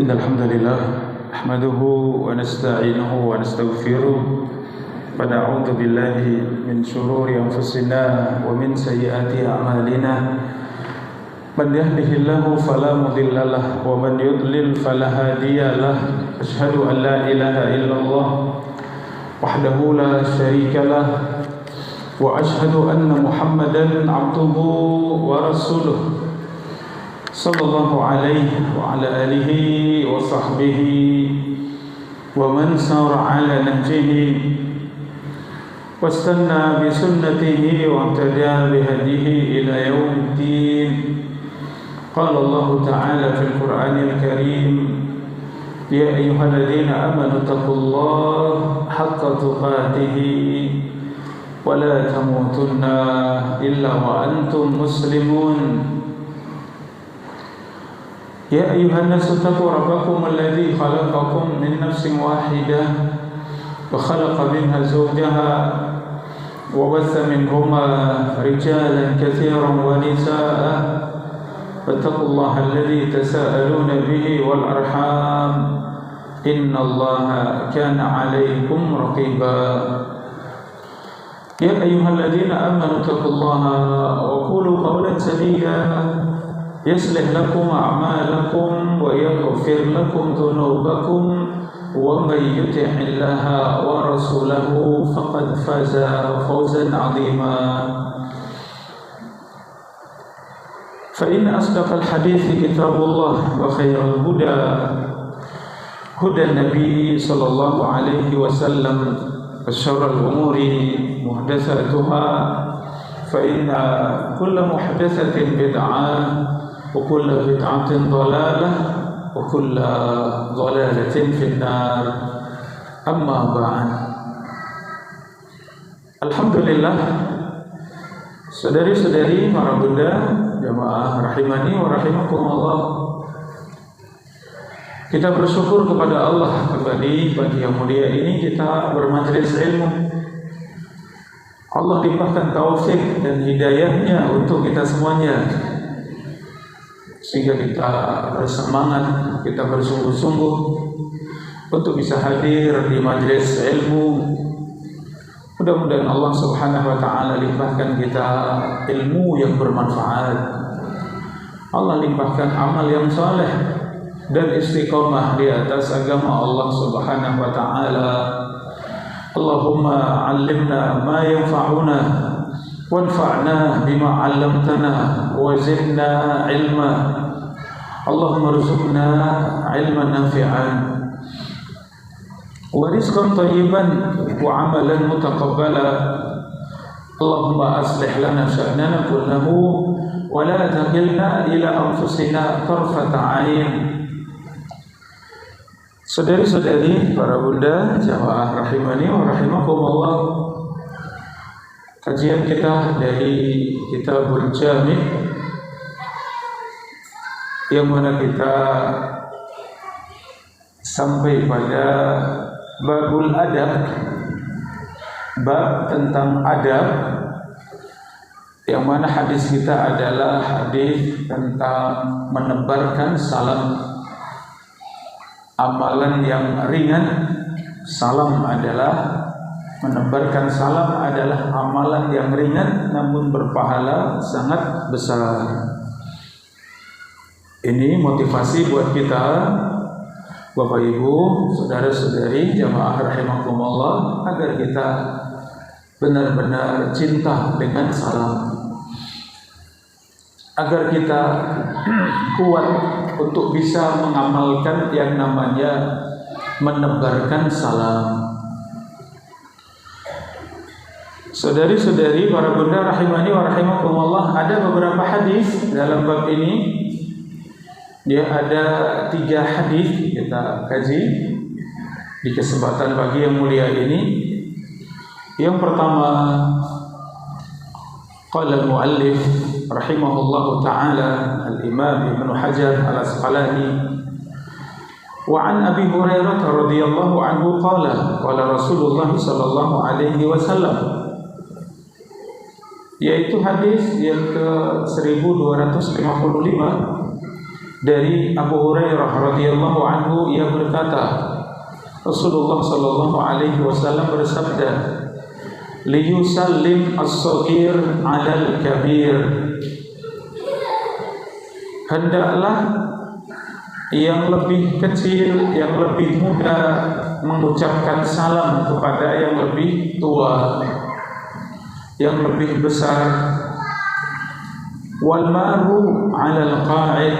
إن الحمد لله نحمده ونستعينه ونستغفره ونعوذ بالله من شرور أنفسنا ومن سيئات أعمالنا من يهده الله فلا مضل له ومن يضلل فلا هادي له أشهد أن لا إله إلا الله وحده لا شريك له وأشهد أن محمدا عبده ورسوله صلى الله عليه وعلى آله وصحبه ومن سار على نهجه واستنى بسنته واهتدى بهديه إلى يوم الدين. قال الله تعالى في القرآن الكريم: يا أيها الذين آمنوا اتقوا الله حق تقاته ولا تموتن إلا وأنتم مسلمون. يا أيها الناس اتقوا ربكم الذي خلقكم من نفس واحدة وخلق منها زوجها وبث منهما رجالا كثيرا ونساء فاتقوا الله الذي تساءلون به والأرحام إن الله كان عليكم رقيبا. يا أيها الذين آمنوا اتقوا الله وقولوا قولا سديدا يصلح لكم أعمالكم ويغفر لكم ذنوبكم ومن يطع الله ورسوله فقد فاز فوزا عظيما. فإن أصدق الحديث كتاب الله وخير الهدى هدى النبي صلى الله عليه وسلم وشر الأمور محدثاتها فإن كل محدثة بدعة وكل بدعة ضلالة وكل ضلالة في النار. أما بعد. Alhamdulillah, saudari-saudari, para bunda, jamaah rahimani wa rahimakumullah, kita bersyukur kepada Allah kembali pagi yang mulia ini kita bermajelis ilmu. Allah limpahkan taufik dan hidayahnya untuk kita semuanya, sehingga kita bersemangat, kita bersungguh-sungguh untuk bisa hadir di majelis ilmu. Mudah-mudahan Allah Subhanahu wa taala limpahkan kita ilmu yang bermanfaat. Allah limpahkan amal yang saleh dan istiqamah di atas agama Allah Subhanahu wa taala. Allahumma 'allimna ma yanfa'una wanfa'na bima 'allamtana wa zidna 'ilma. Allahumma rzuqna 'ilman nafi'an wa rizqan thayyiban wa 'amalan mutaqabbala. Allahumma aslih lana sya'nana kullahu wa la takilna ila anfusina tarfata 'ain. Saudari-saudari, para bunda, jamaah rahimani wa rahimakumullah, kajian kita dari Kitabul Jami' yang mana kita sampai pada babul adab, bab tentang adab, yang mana hadis kita adalah hadis tentang menebarkan salam. Amalan yang ringan, salam adalah menebarkan salam adalah amalan yang ringan namun berpahala sangat besar. Ini motivasi buat kita, Bapak Ibu, saudara-saudari, jamaah rahimakumullah, agar kita benar-benar cinta dengan salam, agar kita kuat untuk bisa mengamalkan yang namanya menebarkan salam. Saudari-saudari, para bunda rahimani wa rahimakumullah, ada beberapa hadis dalam bab ini. Dia ada 3 hadis kita kaji di kesempatan pagi yang mulia ini. Yang pertama, qala al-muallif rahimahullahu ta'ala al-imam Ibnu Hajar al-Asqalani, wa an Abi Hurairah radhiyallahu anhu qala qala Rasulullah sallallahu alaihi wasallam, yaitu hadis yang ke 1255 dari Abu Hurairah radhiyallahu anhu, ia berkata, Rasulullah sallallahu alaihi wasallam bersabda, liyusallim as-saghir 'alal kabir. Hendaklah yang lebih kecil, yang lebih muda mengucapkan salam kepada yang lebih tua, yang lebih besar. Wal maru 'alal qa'id.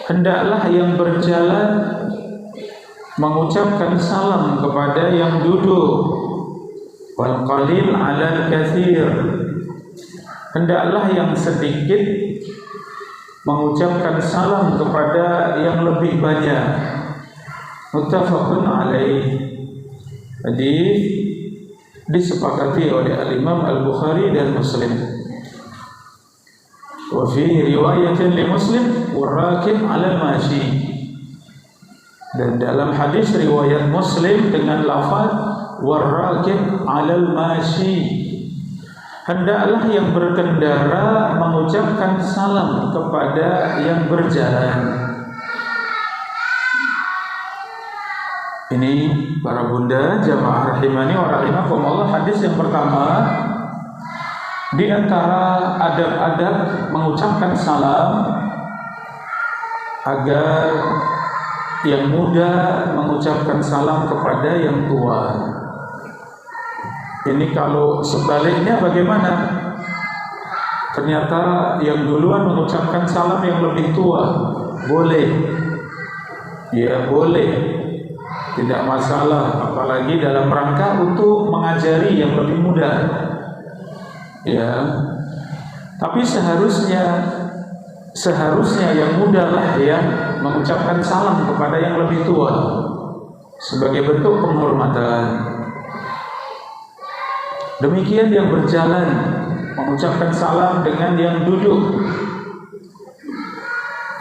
Hendaklah yang berjalan mengucapkan salam kepada yang duduk. Wal qalil 'alal katsir. Hendaklah yang sedikit mengucapkan salam kepada yang lebih banyak. Muttafaqun alaih. Hadis disepakati oleh Al-Imam Al-Bukhari dan Muslim. Wa fi riwayatin li Muslim warakib 'alal mashi. Dan dalam hadis riwayat Muslim dengan lafaz warakib 'alal mashi, hendaklah yang berkendara mengucapkan salam kepada yang berjalan. Ini para bunda jamaah rahimani wa rahimakumullah, hadis yang pertama di antara adab-adab mengucapkan salam agar yang muda mengucapkan salam kepada yang tua. Ini kalau sebaliknya bagaimana? Ternyata yang duluan mengucapkan salam yang lebih tua. Boleh. Ya boleh. Tidak masalah. Apalagi dalam rangka untuk mengajari yang lebih muda. Ya. Tapi seharusnya yang muda lah yang mengucapkan salam kepada yang lebih tua sebagai bentuk penghormatan. Demikian yang berjalan mengucapkan salam dengan yang duduk,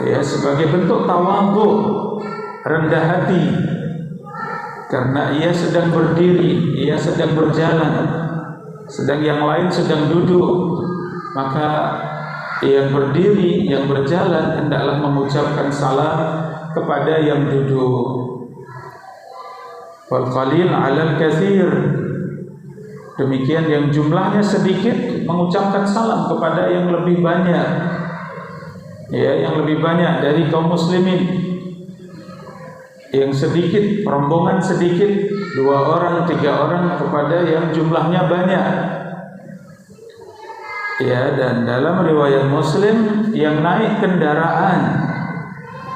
ya, sebagai bentuk tawadhu, rendah hati, karena ia sedang berdiri, ia sedang berjalan, sedang yang lain sedang duduk. Maka yang berdiri, yang berjalan hendaklah mengucapkan salam kepada yang duduk. Wal qalil 'alal katsir. Demikian yang jumlahnya sedikit mengucapkan salam kepada yang lebih banyak. Ya, yang lebih banyak dari kaum muslimin. Yang sedikit, rombongan sedikit, 2 orang, 3 orang kepada yang jumlahnya banyak. Ya, dan dalam riwayat Muslim, yang naik kendaraan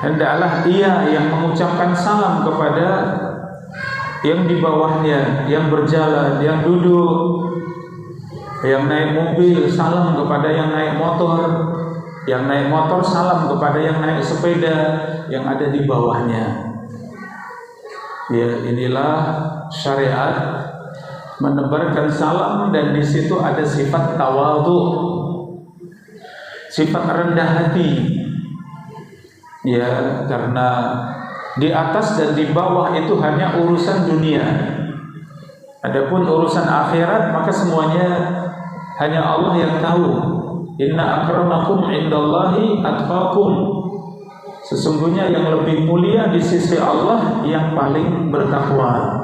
hendaklah ia yang mengucapkan salam kepada yang di bawahnya, yang berjalan, yang duduk. Yang naik mobil salam kepada yang naik motor, yang naik motor salam kepada yang naik sepeda yang ada di bawahnya. Ya, inilah syariat menebarkan salam, dan di situ ada sifat tawadhu, sifat rendah hati. Ya, karena di atas dan di bawah itu hanya urusan dunia. Adapun urusan akhirat maka semuanya hanya Allah yang tahu. Inna akramakum indallahi atqakum. Sesungguhnya yang lebih mulia di sisi Allah yang paling bertakwa.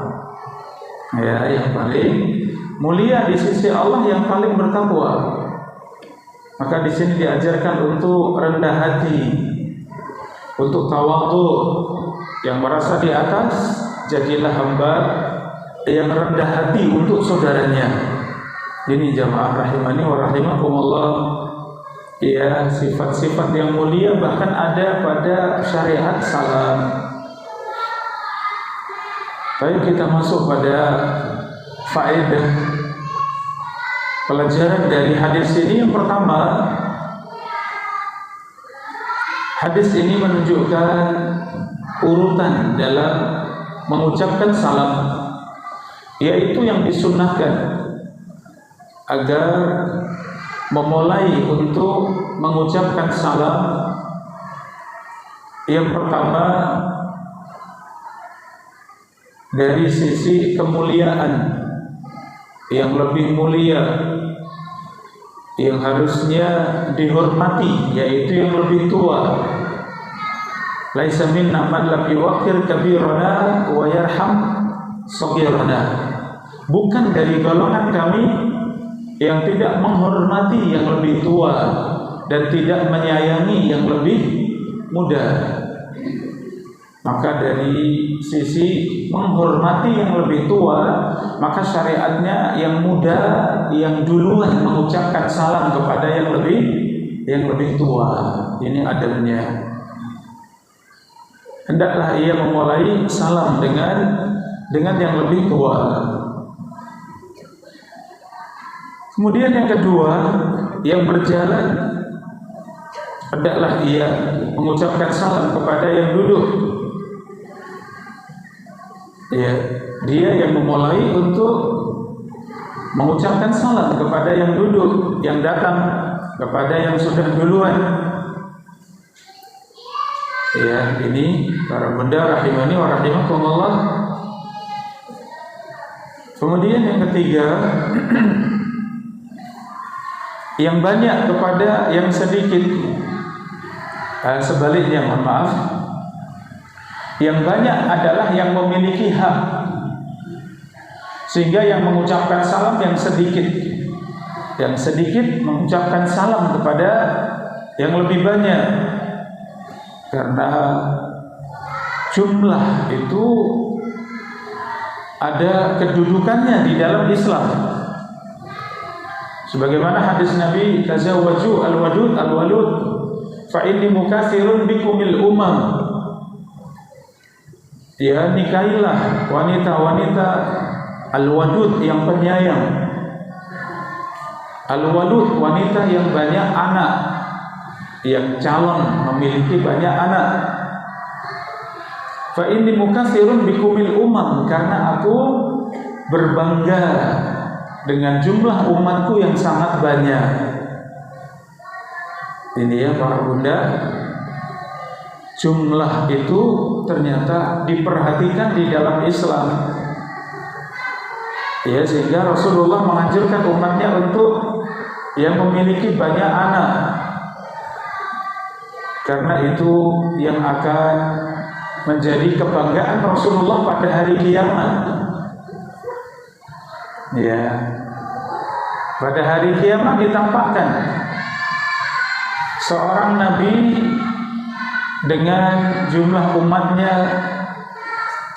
Ya, yang paling mulia di sisi Allah yang paling bertakwa. Maka di sini diajarkan untuk rendah hati, untuk tawadhu. Yang merasa di atas, jadilah hamba yang rendah hati untuk saudaranya. Ini jamaah rahimani wa rahimakumullah. Ya, sifat-sifat yang mulia bahkan ada pada syariat salam. Baik, kita masuk pada faedah pelajaran dari hadis ini. Yang pertama, hadis ini menunjukkan urutan dalam mengucapkan salam, yaitu yang disunnahkan agar memulai untuk mengucapkan salam. Yang pertama, dari sisi kemuliaan, yang lebih mulia, yang harusnya dihormati, yaitu yang lebih tua. Laisa minna man lam yuwaqqir kabirana wa yarham saghirana. Bukan dari golongan kami yang tidak menghormati yang lebih tua dan tidak menyayangi yang lebih muda. Maka dari sisi menghormati yang lebih tua, maka syariatnya yang muda yang duluan mengucapkan salam kepada yang lebih tua. Ini adabnya. Hendaklah ia memulai salam dengan yang lebih tua. Kemudian yang kedua, yang berjalan, hendaklah ia mengucapkan salam kepada yang duduk. Ya, dia yang memulai untuk mengucapkan salam kepada yang duduk, yang datang, kepada yang sudah duluan. Ya, ini para bunda rahimani wa rahimakumullah. Kemudian yang ketiga, yang banyak kepada yang sedikit. Sebaliknya, mohon maaf. Yang banyak adalah yang memiliki hak, sehingga yang mengucapkan salam yang sedikit. Yang sedikit mengucapkan salam kepada yang lebih banyak. Karena jumlah itu ada kedudukannya di dalam Islam. Sebagaimana hadis Nabi, tazawwaju al-wadud al-walud fa inni mukatsirun bikumil umam. Ya, nikahilah wanita-wanita al-wadud yang penyayang. Al-walud wanita yang banyak anak, yang calon memiliki banyak anak. Fa inni mukatsirun bikumil umam, karena aku berbangga dengan jumlah umatku yang sangat banyak. Ini ya para bunda, jumlah itu ternyata diperhatikan di dalam Islam. Ya, sehingga Rasulullah menganjurkan umatnya untuk yang memiliki banyak anak, karena itu yang akan menjadi kebanggaan Rasulullah pada hari kiamat. Ya, pada hari kiamat ditampakkan seorang nabi dengan jumlah umatnya,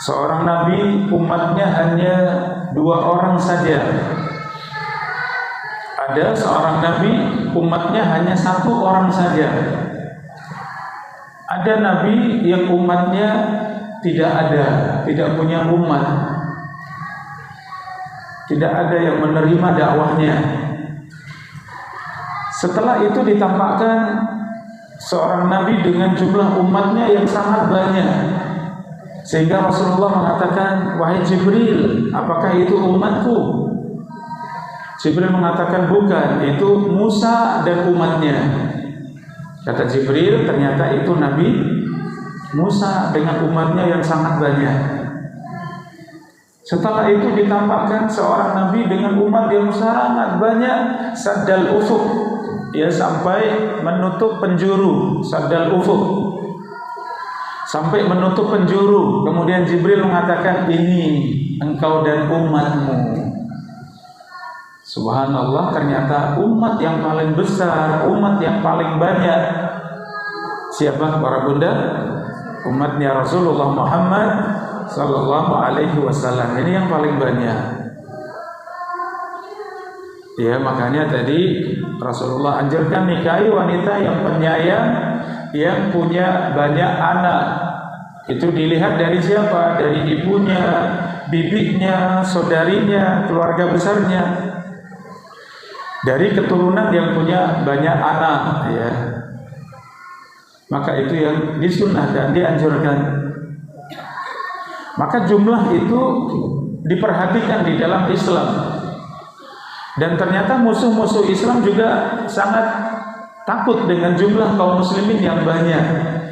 seorang nabi umatnya hanya 2 orang saja. Ada seorang nabi umatnya hanya 1 orang saja. Ada nabi yang umatnya tidak punya umat, tidak ada yang menerima dakwahnya. Setelah itu ditampakkan seorang nabi dengan jumlah umatnya yang sangat banyak, sehingga Rasulullah mengatakan, wahai Jibril, apakah itu umatku? Jibril mengatakan, bukan, itu Musa dan umatnya. Kata Jibril, ternyata itu Nabi Musa dengan umatnya yang sangat banyak. Setelah itu ditampakkan seorang nabi dengan umat yang sangat banyak, saddal ufuk, ya, sampai menutup penjuru, saddal ufuk, sampai menutup penjuru. Kemudian Jibril mengatakan, ini engkau dan umatmu. Subhanallah, ternyata umat yang paling besar, umat yang paling banyak, siapa para bunda? Umatnya Rasulullah Muhammad sallallahu alaihi wasallam. Ini yang paling banyak. Ya, makanya tadi Rasulullah anjurkan nikahi wanita yang penyayang, yang punya banyak anak. Itu dilihat dari siapa? Dari ibunya, bibinya, saudarinya, keluarga besarnya, dari keturunan yang punya banyak anak, ya. Maka itu yang disunnah dan dianjurkan. Maka jumlah itu diperhatikan di dalam Islam. Dan ternyata musuh-musuh Islam juga sangat takut dengan jumlah kaum muslimin yang banyak.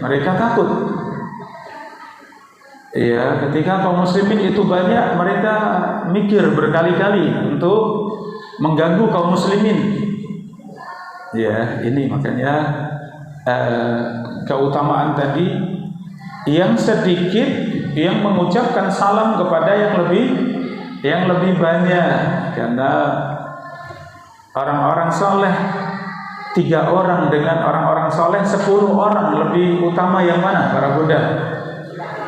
Mereka takut. Ya, ketika kaum muslimin itu banyak, mereka mikir berkali-kali untuk mengganggu kaum muslimin. Ya, ini makanya keutamaan tadi yang sedikit yang mengucapkan salam kepada yang lebih banyak. Karena orang-orang soleh 3 orang dengan orang-orang soleh 10 orang, lebih utama yang mana para Bunda?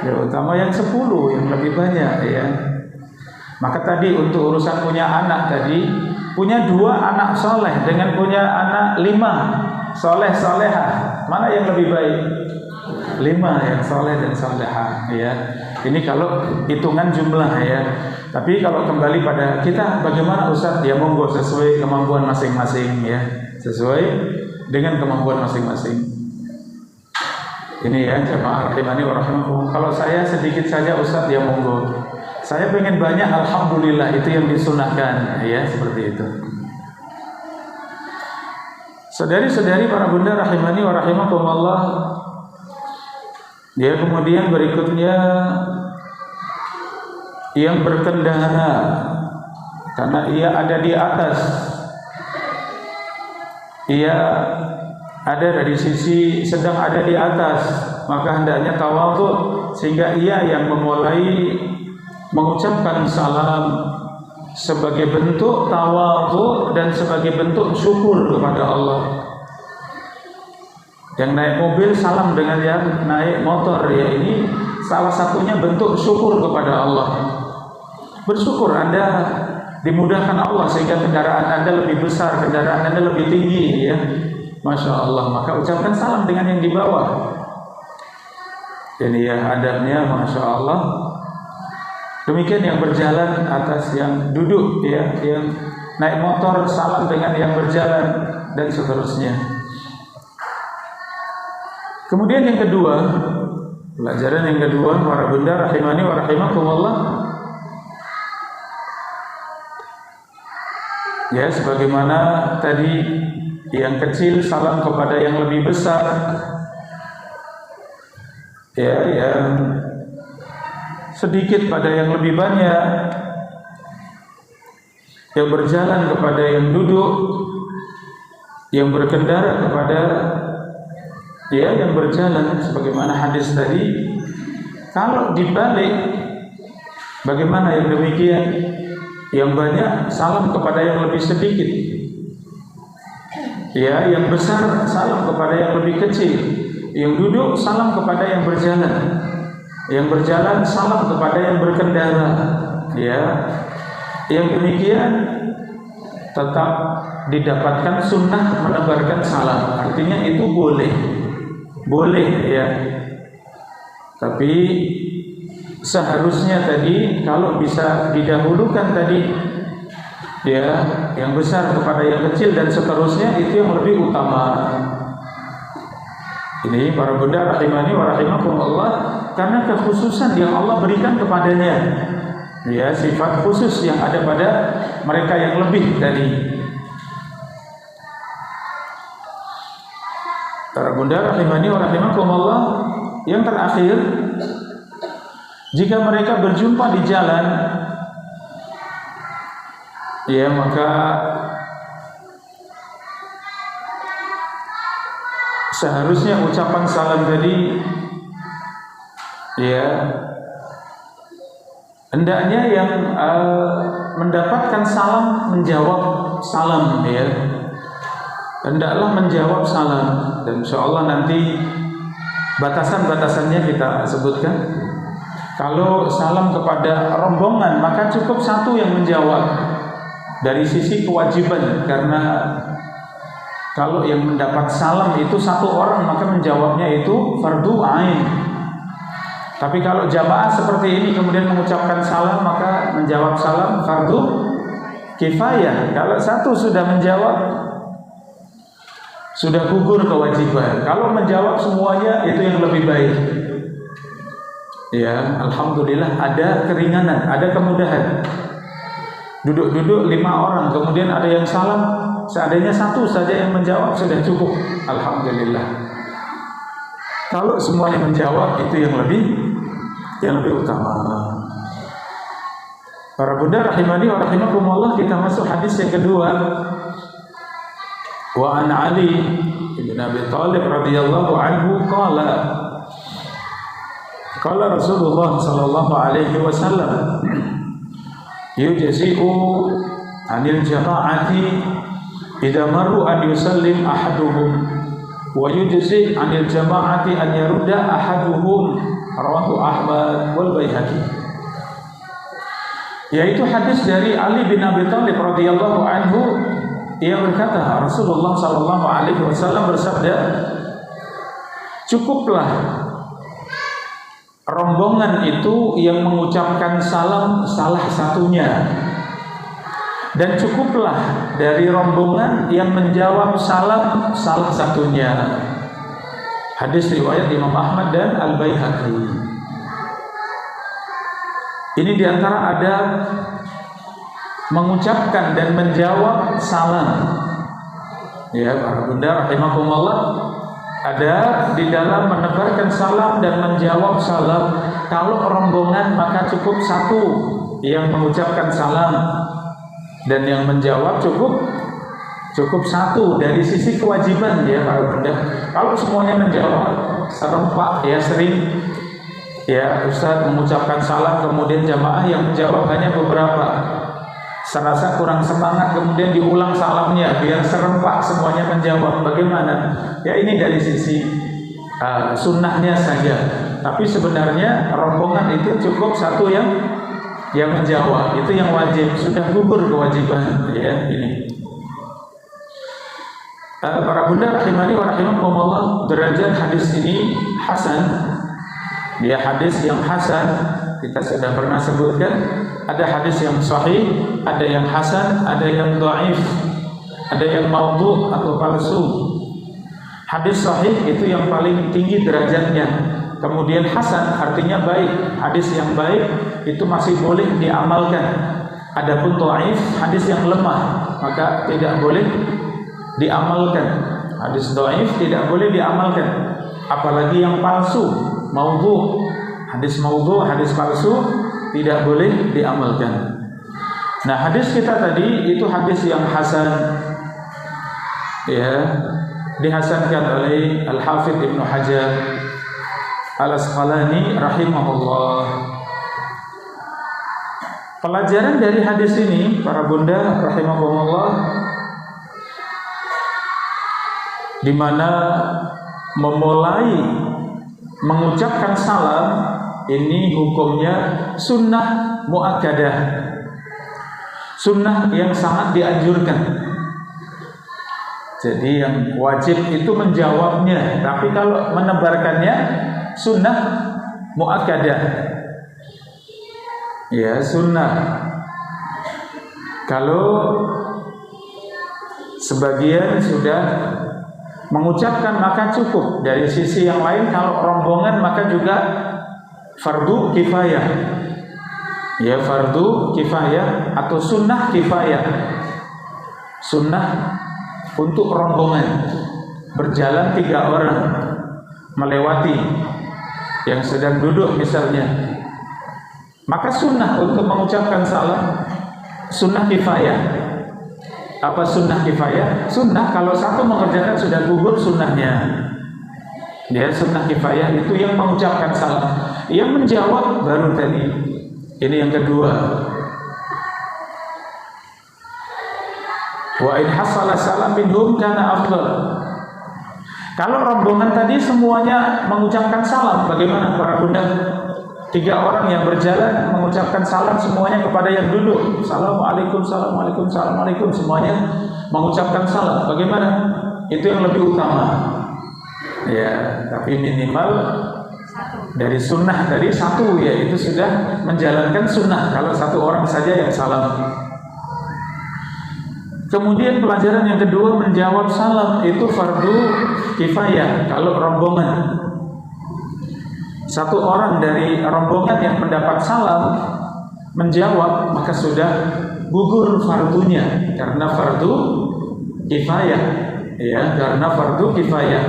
Ya utama yang 10, yang lebih banyak ya. Maka tadi untuk urusan punya anak tadi, punya 2 anak soleh dengan punya anak 5 soleh solehah, mana yang lebih baik? 5 yang soleh dan solehah ya. Ini kalau hitungan jumlah ya. Tapi kalau kembali pada kita, bagaimana Ustaz? Ya monggo sesuai kemampuan masing-masing ya, sesuai dengan kemampuan masing-masing. Ini ya jamaah rahimani wa rahimakumullah. Kalau saya sedikit saja Ustaz, ya monggo. Saya pengen banyak, alhamdulillah, itu yang disunahkan ya, seperti itu. Saudari-saudari para bunda rahimani wa rahimakumullah. Ya, kemudian berikutnya yang berkendara karena ia ada di atas, ia ada dari sisi sedang ada di atas, maka hendaknya tawadhu sehingga ia yang memulai mengucapkan salam sebagai bentuk tawadhu dan sebagai bentuk syukur kepada Allah. Yang naik mobil salam dengan yang naik motor, ya ini salah satunya bentuk syukur kepada Allah. Bersyukur Anda dimudahkan Allah sehingga kendaraan Anda lebih besar, kendaraan Anda lebih tinggi ya. Masya Allah, maka ucapkan salam dengan yang di bawah. Ini ya adabnya, Masya Allah. Demikian yang berjalan atas yang duduk ya, yang naik motor salam dengan yang berjalan dan seterusnya. Kemudian yang kedua, pelajaran yang kedua para bunda rahimani wa rahimakumullah. Ya, sebagaimana tadi yang kecil salam kepada yang lebih besar. Ya, yang sedikit pada yang lebih banyak, yang berjalan kepada yang duduk, yang berkendara kepada ya yang berjalan, sebagaimana hadis tadi. Kalau dibalik, bagaimana yang demikian? Yang banyak salam kepada yang lebih sedikit, ya yang besar salam kepada yang lebih kecil, yang duduk salam kepada yang berjalan, yang berjalan salam kepada yang berkendara, ya. Yang demikian tetap didapatkan sunnah menebarkan salam. Artinya itu boleh ya. Tapi seharusnya tadi kalau bisa didahulukan tadi ya, yang besar kepada yang kecil dan seterusnya, itu yang lebih utama. Ini para bunda rahimani wa rahimakumullah, karena kekhususan yang Allah berikan kepadanya, ya sifat khusus yang ada pada mereka yang lebih tadi. Para bunda rahimani wa rahimakumullah, yang terakhir, jika mereka berjumpa di jalan, ya maka seharusnya ucapan salam tadi ya hendaknya yang mendapatkan salam menjawab salam ya. Hendaklah menjawab salam, dan insyaallah nanti batasan-batasannya kita sebutkan. Kalau salam kepada rombongan maka cukup satu yang menjawab dari sisi kewajiban, karena kalau yang mendapat salam itu satu orang maka menjawabnya itu fardu ain. Tapi kalau jamaah seperti ini kemudian mengucapkan salam, maka menjawab salam fardu kifayah. Kalau satu sudah menjawab, sudah gugur kewajiban. Kalau menjawab semuanya, itu yang lebih baik. Ya, alhamdulillah ada keringanan, ada kemudahan. Duduk-duduk 5 orang, kemudian ada yang salam, seandainya satu saja yang menjawab sudah cukup, alhamdulillah. Kalau semuanya menjawab, itu yang lebih utama. Para bunda rahimani wa rahimakumullah, kita masuk hadis yang kedua. Wa an Ali bin Abi Thalib radhiyallahu anhu qala Qala Rasulullah sallallahu alaihi wasallam, yujzi'u 'anil jama'ati idza marru an yusallim ahaduhum wa yujzi' 'anil jama'ati an yarudda ahaduhum, rawahu Ahmad wal Baihaqi. Yaitu hadis dari Ali bin Abi Thalib radhiyallahu anhu, ia berkata, Rasulullah sallallahu alaihi wasallam bersabda, cukuplah rombongan itu yang mengucapkan salam salah satunya, dan cukuplah dari rombongan yang menjawab salam salah satunya. Hadis riwayat Imam Ahmad dan Al-Baihaqi. Ini diantara ada mengucapkan dan menjawab salam. Ya, para bunda rahimakumullah, ada di dalam menebarkan salam dan menjawab salam. Kalau rombongan maka cukup satu yang mengucapkan salam, dan yang menjawab cukup satu. Dari sisi kewajiban ya para bunda, kalau semuanya menjawab serempak ya, sering ya Ustaz mengucapkan salam kemudian jamaah yang menjawab hanya beberapa, serasa kurang semangat, kemudian diulang salamnya biar serempak semuanya menjawab. Bagaimana? Ya ini dari sisi sunnahnya saja. Tapi sebenarnya rombongan itu cukup satu yang menjawab, itu yang wajib, sudah gugur kewajiban ya ini. Para bunda rahimani wa rahimakumullah, derajat hadis ini hasan. Dia hadis yang hasan. Kita sudah pernah sebutkan, ada hadis yang sahih, ada yang hasan, ada yang dhaif, ada yang maudhu atau palsu. Hadis sahih itu yang paling tinggi derajatnya. Kemudian hasan artinya baik. Hadis yang baik itu masih boleh diamalkan. Adapun dhaif, hadis yang lemah, maka tidak boleh diamalkan. Hadis dhaif tidak boleh diamalkan. Apalagi yang palsu, maudhu. Hadis maudhu, hadis palsu tidak boleh diamalkan. Nah, hadis kita tadi itu hadis yang hasan, ya, dihasankan oleh Al-Hafidh Ibnu Hajar Al-Asqalani rahimahullah. Pelajaran dari hadis ini, para bunda rahimahullah, di mana memulai mengucapkan salam ini hukumnya sunnah muakkadah, sunnah yang sangat dianjurkan. Jadi yang wajib itu menjawabnya, tapi kalau menebarkannya sunnah muakkadah. Ya, sunnah. Kalau sebagian sudah mengucapkan maka cukup. Dari sisi yang lain, kalau rombongan maka juga fardu kifayah. Ya, fardu kifayah atau sunnah kifayah. Sunnah untuk rombongan. Berjalan 3 orang melewati yang sedang duduk misalnya, maka sunnah untuk mengucapkan salam, sunnah kifayah. Apa sunnah kifayah? Sunnah kalau satu mengerjakan sudah gugur sunnahnya. Dia sunnah kifayah itu yang mengucapkan salam. Yang menjawab baru tadi. Ini yang kedua. Wa in hasala salam minhum kana afdal. Kalau rombongan tadi semuanya mengucapkan salam, bagaimana para bunda? 3 orang yang berjalan mengucapkan salam semuanya kepada yang duduk. Assalamualaikum, assalamualaikum, assalamualaikum, semuanya mengucapkan salam. Bagaimana? Itu yang lebih utama. Ya, tapi minimal dari sunnah dari satu, ya itu sudah menjalankan sunnah. Kalau 1 orang saja yang salam. Kemudian pelajaran yang kedua, menjawab salam itu fardu kifayah. Kalau rombongan 1 orang dari rombongan yang mendapat salam menjawab, maka sudah gugur fardunya karena fardu kifayah, ya, karena fardu kifayah,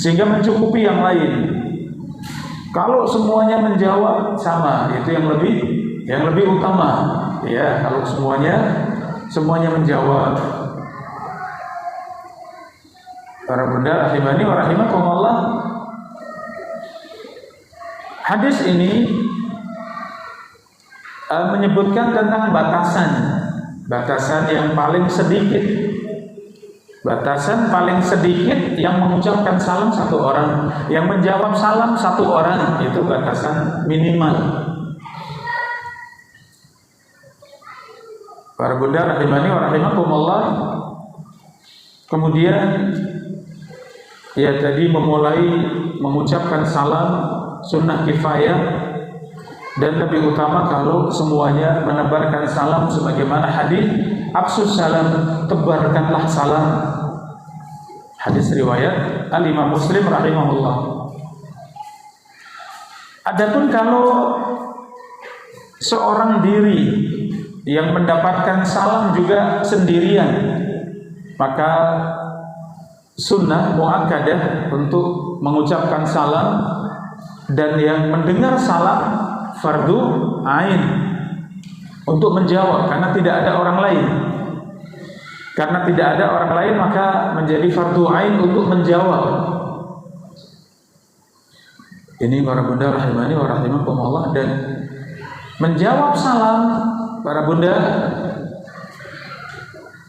sehingga mencukupi yang lain. Kalau semuanya menjawab sama, itu yang lebih utama, ya. Kalau semuanya menjawab. Para bunda rahimani wa rahimakumullah, Hadis ini menyebutkan tentang batasan yang paling sedikit. Batasan paling sedikit yang mengucapkan salam satu orang, yang menjawab salam satu orang, itu batasan minimal. Para bunda rahimani wa rahimakumullah. Kemudian ya tadi memulai mengucapkan salam sunnah kifayah, dan lebih utama kalau semuanya menebarkan salam sebagaimana hadis afsus salam, tebarkanlah salam. Hadis riwayat Al-Imam Muslim rahimahullah. Adapun kalau seorang diri yang mendapatkan salam juga sendirian, maka sunnah muakkadah untuk mengucapkan salam, dan yang mendengar salam fardu ain untuk menjawab, karena tidak ada orang lain. Karena tidak ada orang lain maka menjadi fardu ain untuk menjawab. Ini para bunda rahimani wa rahimakumullah. Dan menjawab salam para bunda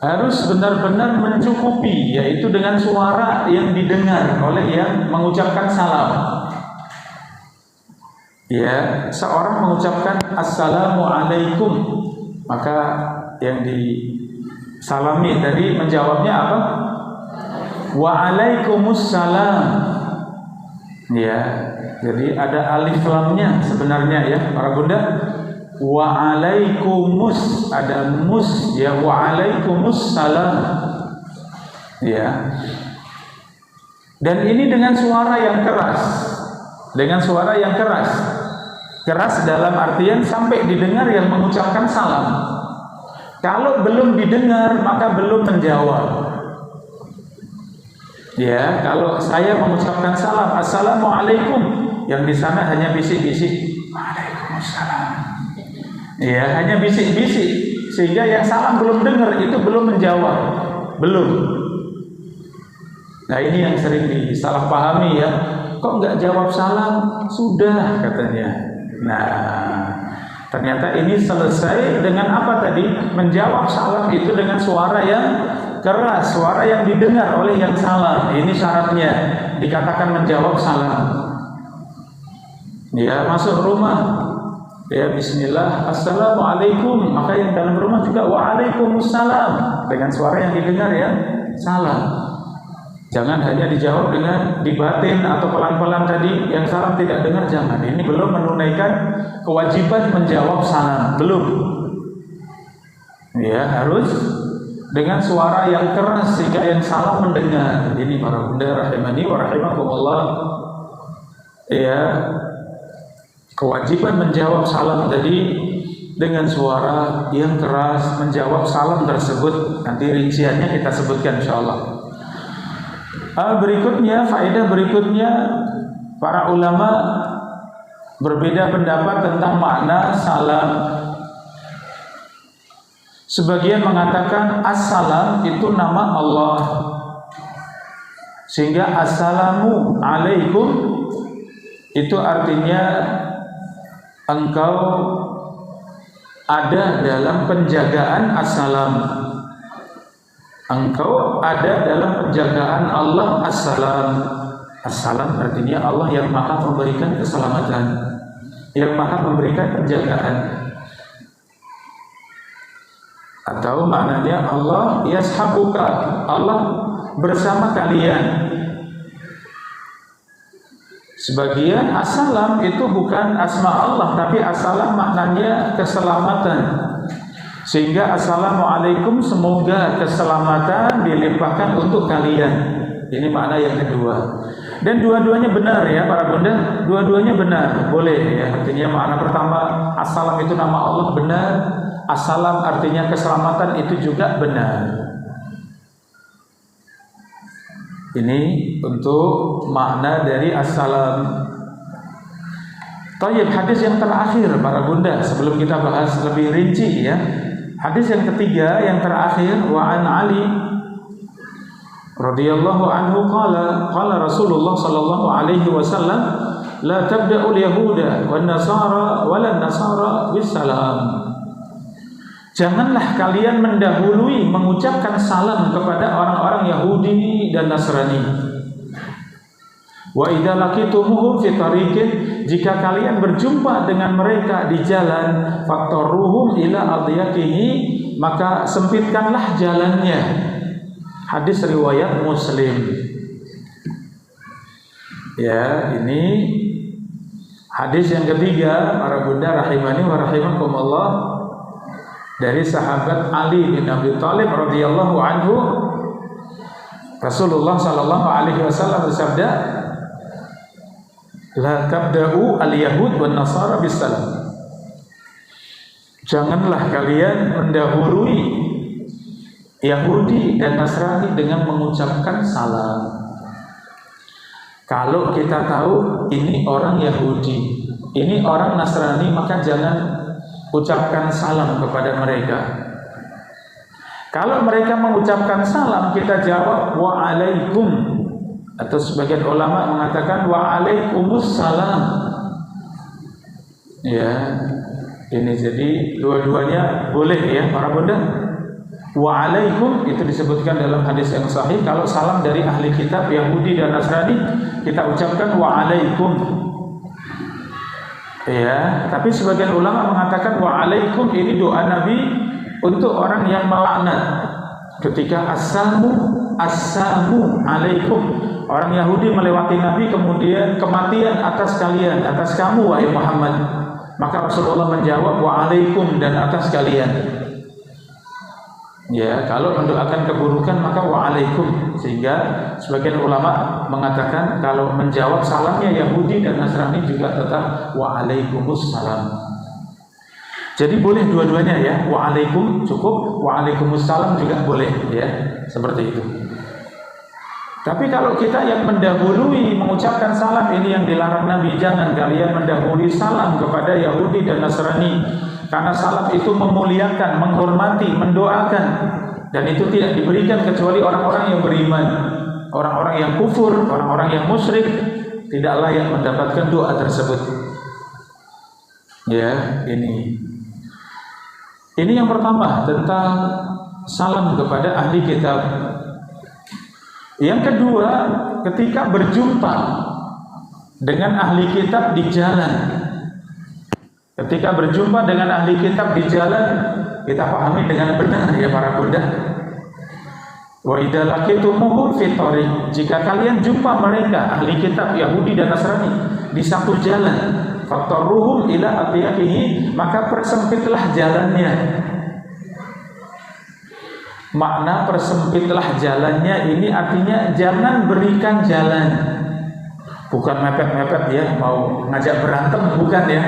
harus benar-benar mencukupi, yaitu dengan suara yang didengar oleh yang mengucapkan salam. Ya, seorang mengucapkan assalamualaikum, maka yang disalami tadi menjawabnya apa? Waalaikumsalam. Ya, jadi ada alif lamnya sebenarnya ya para bunda. Waalaikummus, ada mus ya, waalaikumsalam. Ya. Dan ini dengan suara yang keras. Dengan suara yang keras. Keras dalam artian sampai didengar yang mengucapkan salam. Kalau belum didengar maka belum menjawab. Ya, kalau saya mengucapkan salam, assalamualaikum, yang di sana hanya bisik-bisik, waalaikumsalam. Ya, hanya bisik-bisik, sehingga yang salam belum dengar, itu belum menjawab, belum. Nah, ini yang sering disalahpahami ya. Kok nggak jawab salam? Sudah katanya. Nah, ternyata ini selesai dengan apa tadi? Menjawab salam itu dengan suara yang keras, suara yang didengar oleh yang salam. Ini syaratnya dikatakan menjawab salam. Ya, masuk rumah, ya bismillah, assalamualaikum, maka yang dalam rumah juga waalaikumsalam, dengan suara yang didengar ya, salam. Jangan hanya dijawab dengan dibatin atau pelan-pelan tadi, yang salam tidak dengar, jangan. Ini belum menunaikan kewajiban menjawab salam, belum. Ya, harus dengan suara yang keras sehingga yang salam mendengar. Ini para bunda rahimani wa rahimakumullah. Ya, kewajiban menjawab salam tadi dengan suara yang keras, menjawab salam tersebut. Nanti rinciannya kita sebutkan insyaallah. Berikutnya, faedah berikutnya, para ulama berbeda pendapat tentang makna salam. Sebagian mengatakan as-salam itu nama Allah, sehingga assalamu alaikum itu artinya engkau ada dalam penjagaan assalam. Engkau ada dalam penjagaan Allah assalam. Assalam artinya Allah yang maha memberikan keselamatan, yang maha memberikan penjagaan. Atau maknanya Allah yashabuka, Allah bersama kalian. Sebagian assalam itu bukan asma Allah, tapi assalam maknanya keselamatan. Sehingga assalamualaikum, semoga keselamatan dilimpahkan untuk kalian. Ini makna yang kedua. Dan dua-duanya benar ya para bunda, dua-duanya benar, boleh ya. Artinya makna pertama assalam itu nama Allah benar, assalam artinya keselamatan itu juga benar. Ini untuk makna dari assalam. Tayyib, hadis yang terakhir para bunda sebelum kita bahas lebih rinci ya. Hadis yang ketiga yang terakhir, wa an Ali radhiyallahu anhu qala Rasulullah sallallahu alaihi wasallam la tabda'ul yahuda wan nasara walan nasara bisalam. Janganlah kalian mendahului mengucapkan salam kepada orang-orang Yahudi dan Nasrani. Wa idza laqitumuhum fi tariqin, jika kalian berjumpa dengan mereka di jalan, faktaruhum ila adyaqihi, maka sempitkanlah jalannya. Hadis riwayat Muslim. Ya, ini hadis yang ketiga, para bunda rahimani wa rahimakumullah, dari sahabat Ali bin Abi Thalib radhiyallahu anhu. Rasulullah sallallahu alaihi wasallam bersabda, la tabda'u al-yahud wan nasara bisalam. Janganlah kalian mendahului Yahudi dan Nasrani dengan mengucapkan salam. Kalau kita tahu ini orang Yahudi, ini orang Nasrani, maka jangan ucapkan salam kepada mereka. Kalau mereka mengucapkan salam, kita jawab wa'alaikum, atau sebagian ulama mengatakan wa'alaikumussalam. Ya, ini jadi dua-duanya boleh ya para bunda. Wa'alaikum itu disebutkan dalam hadis yang sahih. Kalau salam dari ahli kitab Yahudi dan Nasrani, kita ucapkan wa'alaikum. Ya, tapi sebagian ulama mengatakan wa'alaikum ini doa Nabi untuk orang yang melaknat. Ketika assalamu alaikum, orang Yahudi melewati Nabi, kemudian kematian atas kalian, atas kamu wahai Muhammad. Maka Rasulullah menjawab wa'alaikum, dan atas kalian. Ya, kalau mendoakan keburukan maka wa'alaikum. Sehingga sebagian ulama mengatakan kalau menjawab salamnya Yahudi dan Nasrani juga tetap wa'alaikumussalam. Jadi boleh dua-duanya ya, wa'alaikum cukup, wa'alaikumussalam juga boleh ya, seperti itu. Tapi kalau kita yang mendahului mengucapkan salam, ini yang dilarang Nabi. Jangan kalian mendahului salam kepada Yahudi dan Nasrani, karena salam itu memuliakan, menghormati, mendoakan, dan itu tidak diberikan kecuali orang-orang yang beriman. Orang-orang yang kufur, orang-orang yang musyrik tidak layak mendapatkan doa tersebut. Ya, ini yang pertama tentang salam kepada ahli kitab. Yang kedua, ketika berjumpa dengan ahli kitab di jalan. Ketika berjumpa dengan ahli kitab di jalan, kita pahami dengan benar ya para bunda. Wa idza laqitumuhum fi thariq, jika kalian jumpa mereka ahli kitab Yahudi dan Nasrani di satu jalan, faktaruhum ila adyaqihi, maka persempitlah jalannya. Makna persempitlah jalannya ini artinya jangan berikan jalan. Bukan mepet-mepet ya, mau ngajak berantem, bukan ya.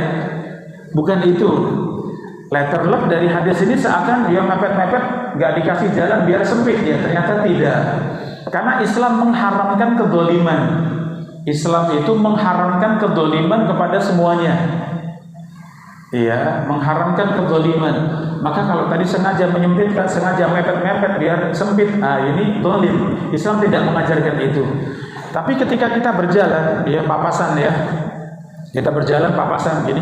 Bukan itu. Letter luck dari hadis ini seakan yang mepet-mepet nggak dikasih jalan biar sempit ya, ternyata tidak. Karena Islam mengharamkan kedzaliman. Islam itu mengharamkan kedzaliman kepada semuanya. Iya, mengharamkan kedzaliman. Maka kalau tadi sengaja menyempitkan, sengaja mepet-mepet biar sempit, ini zalim. Islam tidak mengajarkan itu. Tapi ketika kita berjalan, ya papasan ya. Kita berjalan papasan gini.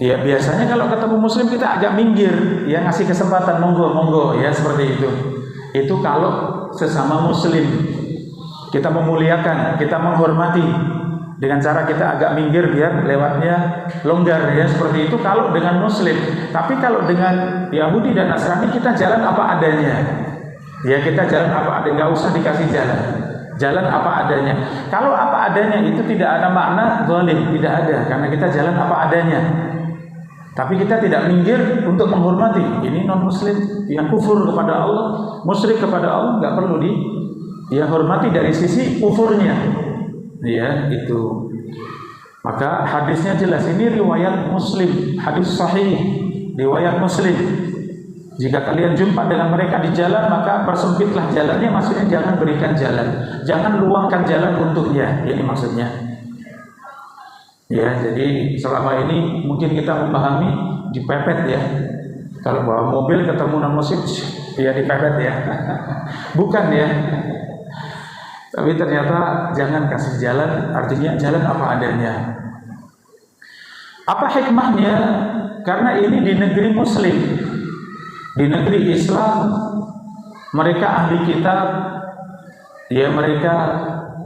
Ya biasanya kalau ketemu muslim kita agak minggir, ya ngasih kesempatan, monggo ya, seperti itu. Itu kalau sesama muslim. Kita memuliakan, kita menghormati dengan cara kita agak minggir biar lewatnya longgar ya, seperti itu kalau dengan muslim. Tapi kalau dengan Yahudi dan Nasrani kita jalan apa adanya. Ya kita jalan apa adanya, nggak usah dikasih jalan. Jalan apa adanya. Kalau apa adanya itu tidak ada makna zalim, tidak ada, karena kita jalan apa adanya. Tapi kita tidak minggir untuk menghormati. Ini non muslim yang kufur kepada Allah, musyrik kepada Allah, nggak perlu hormati dari sisi kufurnya. Ya itu. Maka hadisnya jelas, ini riwayat Muslim, hadis sahih, riwayat Muslim. Jika kalian jumpa dengan mereka di jalan, maka persempitlah jalannya, maksudnya jangan berikan jalan, jangan luangkan jalan untuknya, ini maksudnya. Ya, jadi selama ini mungkin kita memahami dipepet ya. Kalau bawa mobil ketemu non muslim, ya dipepet ya. Bukan ya. Tapi ternyata jangan kasih jalan, artinya jalan apa adanya. Apa hikmahnya? Karena ini di negeri Muslim, di negeri Islam, mereka ahli kitab, ya mereka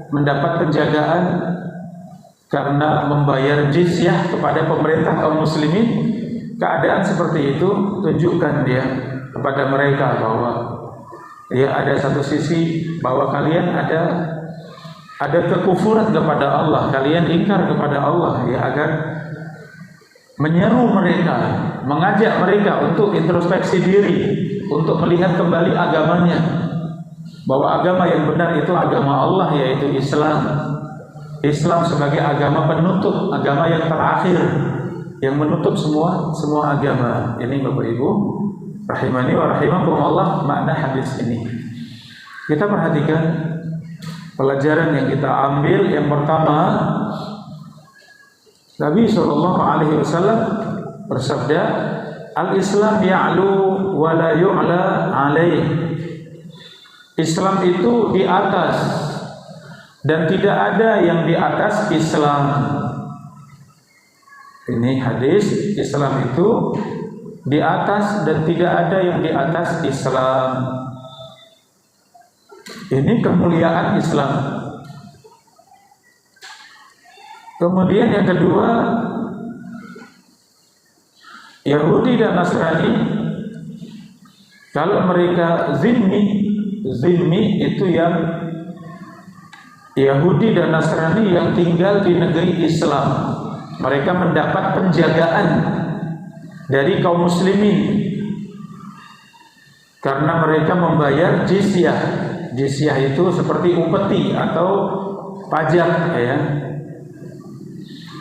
mendapat penjagaan karena membayar jizyah kepada pemerintah kaum muslimin. Keadaan seperti itu tunjukkan dia kepada mereka bahwa ya ada satu sisi bahwa kalian ada kekufuran kepada Allah, kalian ingkar kepada Allah, ya agar menyeru mereka, mengajak mereka untuk introspeksi diri, untuk melihat kembali agamanya, bahwa agama yang benar itu agama Allah, yaitu Islam. Islam sebagai agama penutup, agama yang terakhir, yang menutup semua agama. Ini Bapak Ibu rahimani wa rahimakumullah makna hadis ini. Kita perhatikan pelajaran yang kita ambil. Yang pertama, Nabi SAW bersabda, Al-Islam ya'lu wa la yu'la alaih. Islam itu di atas dan tidak ada yang di atas Islam. Ini hadis, Islam itu di atas dan tidak ada yang di atas Islam. Ini kemuliaan Islam. Kemudian yang kedua, Yahudi dan Nasrani, kalau mereka zimmi itu yang Yahudi dan Nasrani yang tinggal di negeri Islam, mereka mendapat penjagaan dari kaum muslimin karena mereka membayar jizyah. Jizyah itu seperti upeti atau pajak, ya.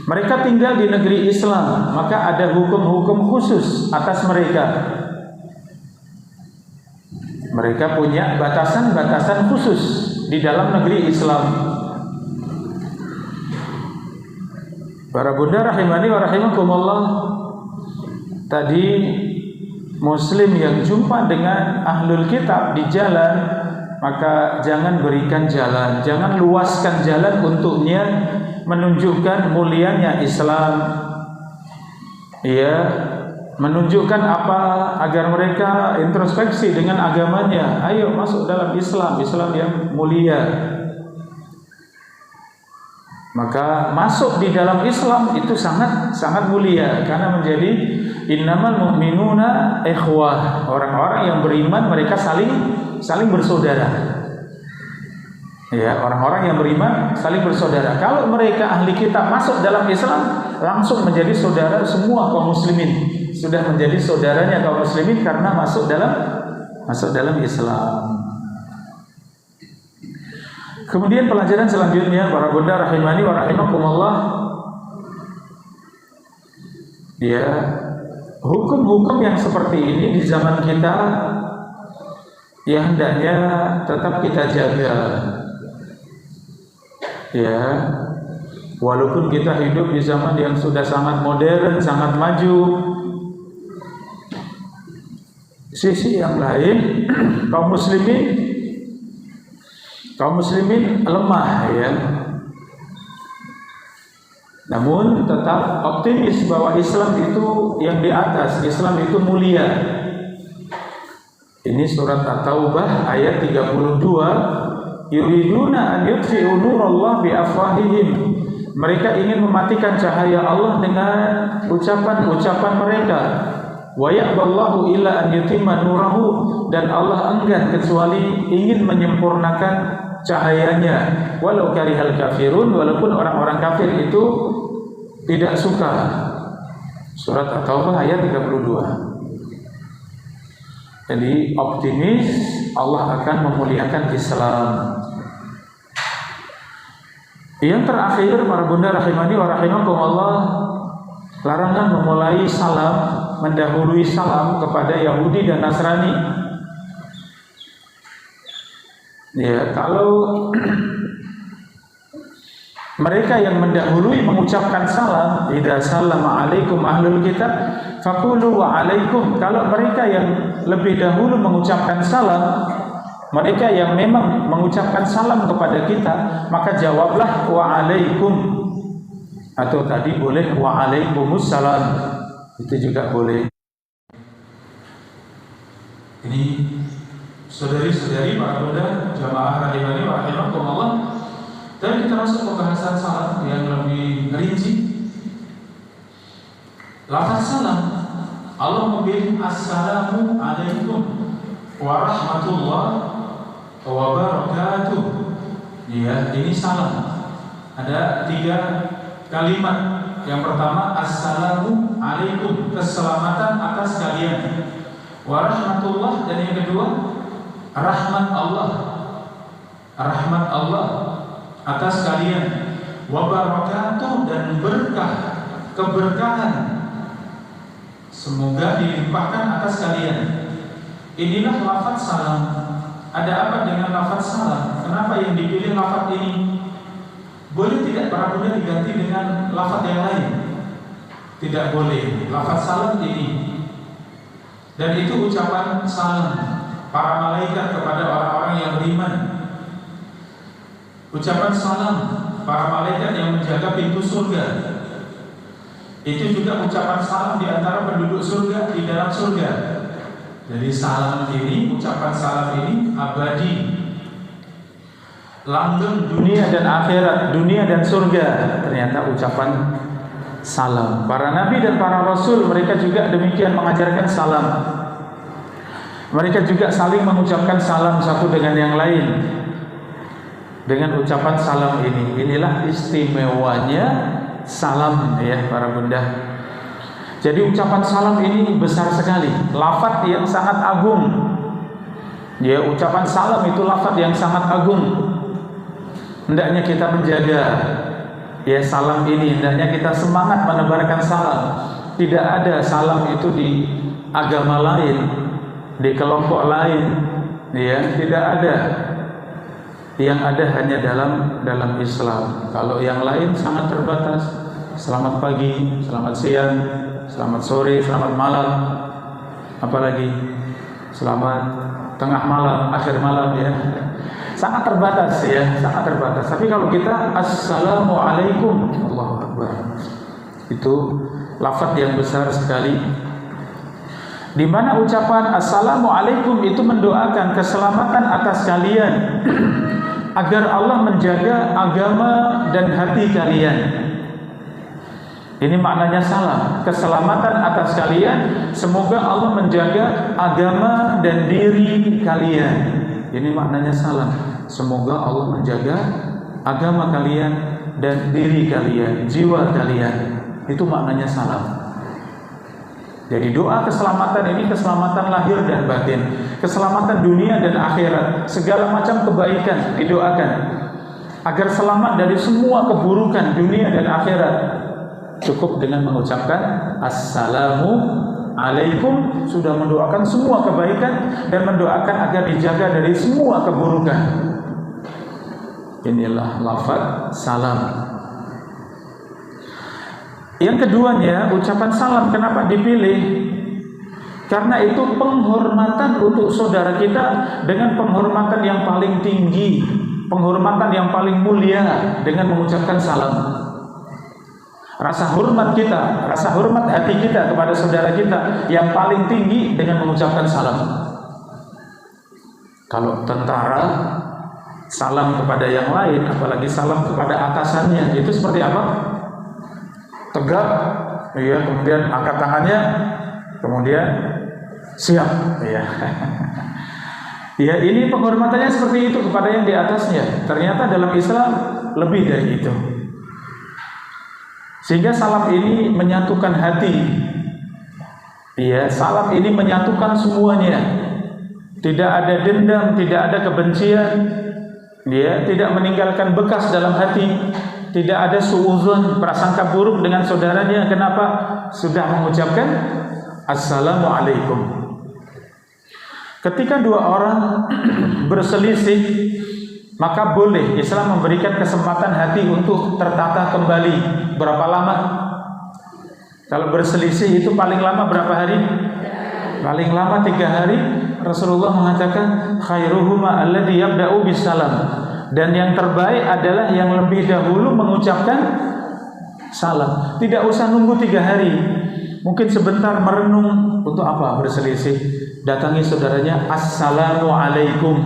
Mereka tinggal di negeri Islam, maka ada hukum-hukum khusus atas mereka. Mereka punya batasan-batasan khusus di dalam negeri Islam. Para bunda rahimani wa rahimakumullah, tadi muslim yang jumpa dengan ahlul kitab di jalan, maka jangan berikan jalan, jangan luaskan jalan untuknya, menunjukkan mulianya Islam, ya, menunjukkan apa agar mereka introspeksi dengan agamanya. Ayo masuk dalam Islam, Islam yang mulia. Maka masuk di dalam Islam itu sangat mulia, karena menjadi innamal mu'minuna ikhwah. Orang-orang yang beriman mereka saling bersaudara. Ya, orang-orang yang beriman saling bersaudara. Kalau mereka ahli kitab masuk dalam Islam, langsung menjadi saudara semua kaum muslimin. Sudah menjadi saudaranya kaum muslimin karena masuk dalam Islam. Kemudian pelajaran selanjutnya, para bunda rahimani wa rahimakumullah, ya, hukum-hukum yang seperti ini di zaman kita ya hendaknya tetap kita jaga. Ya, walaupun kita hidup di zaman yang sudah sangat modern, sangat maju, sisi yang lain kaum muslimin lemah, ya. Namun tetap optimis bahwa Islam itu yang di atas, Islam itu mulia. Ini surat At-Taubah ayat 32. Yuriduna an yutfi'u nurallah bi afwahihim. Mereka ingin mematikan cahaya Allah dengan ucapan-ucapan mereka. Wa ya'ballahu illa an yutimma nurahu, dan Allah enggan kecuali ingin menyempurnakan cahayanya. Walau karihal kafirun, walaupun orang-orang kafir itu tidak suka. Surat At-Taubah ayat 32. Jadi optimis Allah akan memuliakan Islam. Yang terakhir, para bunda rahimani wa rahimakumullah, larangan memulai salam, mendahului salam kepada Yahudi dan Nasrani. Ya, kalau mereka yang mendahului mengucapkan salam, idza sallama alaikum ahlul kitab faqulu wa alaikum. Kalau mereka yang lebih dahulu mengucapkan salam, mereka yang memang mengucapkan salam kepada kita, maka jawablah wa'alaikum, atau tadi boleh wa'alaikumussalam, itu juga boleh. Ini saudari-saudari para bunda jamaah rahimani wa rahimakumullah, dan kita masuk pembahasan salam yang lebih rinci. Lafaz salam, Allah memilih assalamu alaikum warahmatullahi wabarakatuh. Ya, ini salam. Ada 3 kalimat. Yang pertama assalamu alaikum, keselamatan atas kalian. Warahmatullah, dan yang kedua rahmat Allah. Rahmat Allah atas kalian. Wabarakatuh, dan berkah, keberkahan semoga dilimpahkan atas kalian. Inilah lafaz salam. Ada apa dengan lafaz salam? Kenapa yang dipilih lafaz ini? Boleh tidak para bunda diganti dengan lafaz yang lain? Tidak boleh. Lafaz salam ini, dan itu ucapan salam para malaikat kepada orang-orang yang beriman. Ucapan salam para malaikat yang menjaga pintu surga. Itu juga ucapan salam di antara penduduk surga, di dalam surga. Jadi salam ini, ucapan salam ini abadi, langgeng dunia dan akhirat, dunia dan surga. Ternyata ucapan salam. Para nabi dan para rasul, mereka juga demikian mengajarkan salam. Mereka juga saling mengucapkan salam satu dengan yang lain dengan ucapan salam ini. Inilah istimewanya salam, ya para bunda. Jadi ucapan salam ini besar sekali, lafaz yang sangat agung. Ya, ucapan salam itu lafaz yang sangat agung. Hendaknya kita menjaga ya salam ini, hendaknya kita semangat menebarkan salam. Tidak ada salam itu di agama lain, di kelompok lain, ya tidak ada. Yang ada hanya dalam Islam. Kalau yang lain sangat terbatas. Selamat pagi, selamat siang, selamat sore, selamat malam, apalagi selamat tengah malam, akhir malam, ya sangat terbatas, ya sangat terbatas. Tapi kalau kita assalamualaikum, Allahu Akbar, itu lafaz yang besar sekali, di mana ucapan assalamualaikum itu mendoakan keselamatan atas kalian agar Allah menjaga agama dan hati kalian. Ini maknanya salam, keselamatan atas kalian, semoga Allah menjaga agama dan diri kalian. Ini maknanya salam, semoga Allah menjaga agama kalian dan diri kalian, jiwa kalian. Itu maknanya salam. Jadi doa keselamatan ini keselamatan lahir dan batin, keselamatan dunia dan akhirat, segala macam kebaikan didoakan agar selamat dari semua keburukan dunia dan akhirat. Cukup dengan mengucapkan assalamu alaikum, sudah mendoakan semua kebaikan dan mendoakan agar dijaga dari semua keburukan. Inilah lafaz salam. Yang keduanya, ucapan salam kenapa dipilih? Karena itu penghormatan untuk saudara kita dengan penghormatan yang paling tinggi, penghormatan yang paling mulia dengan mengucapkan salam. Rasa hormat kita, rasa hormat hati kita kepada saudara kita yang paling tinggi dengan mengucapkan salam. Kalau tentara salam kepada yang lain, apalagi salam kepada atasannya, itu seperti apa? Tegak, ya, kemudian angkat tangannya, kemudian siap, ya. Ya, ini penghormatannya seperti itu kepada yang di atasnya. Ternyata dalam Islam lebih dari itu. Sehingga salam ini menyatukan hati. Ya, salam ini menyatukan semuanya. Tidak ada dendam, tidak ada kebencian. Dia tidak meninggalkan bekas dalam hati. Tidak ada suudzon, prasangka buruk dengan saudaranya. Kenapa? Sudah mengucapkan assalamualaikum. Ketika dua orang berselisih, maka boleh Islam memberikan kesempatan hati untuk tertata kembali. Berapa lama? Kalau berselisih itu paling lama berapa hari? Paling lama 3 hari. Rasulullah mengatakan khairuhuma alladzi yabda'u bisalam, dan yang terbaik adalah yang lebih dahulu mengucapkan salam. Tidak usah nunggu 3 hari. Mungkin sebentar merenung, untuk apa berselisih? Datangi saudaranya, assalamualaikum.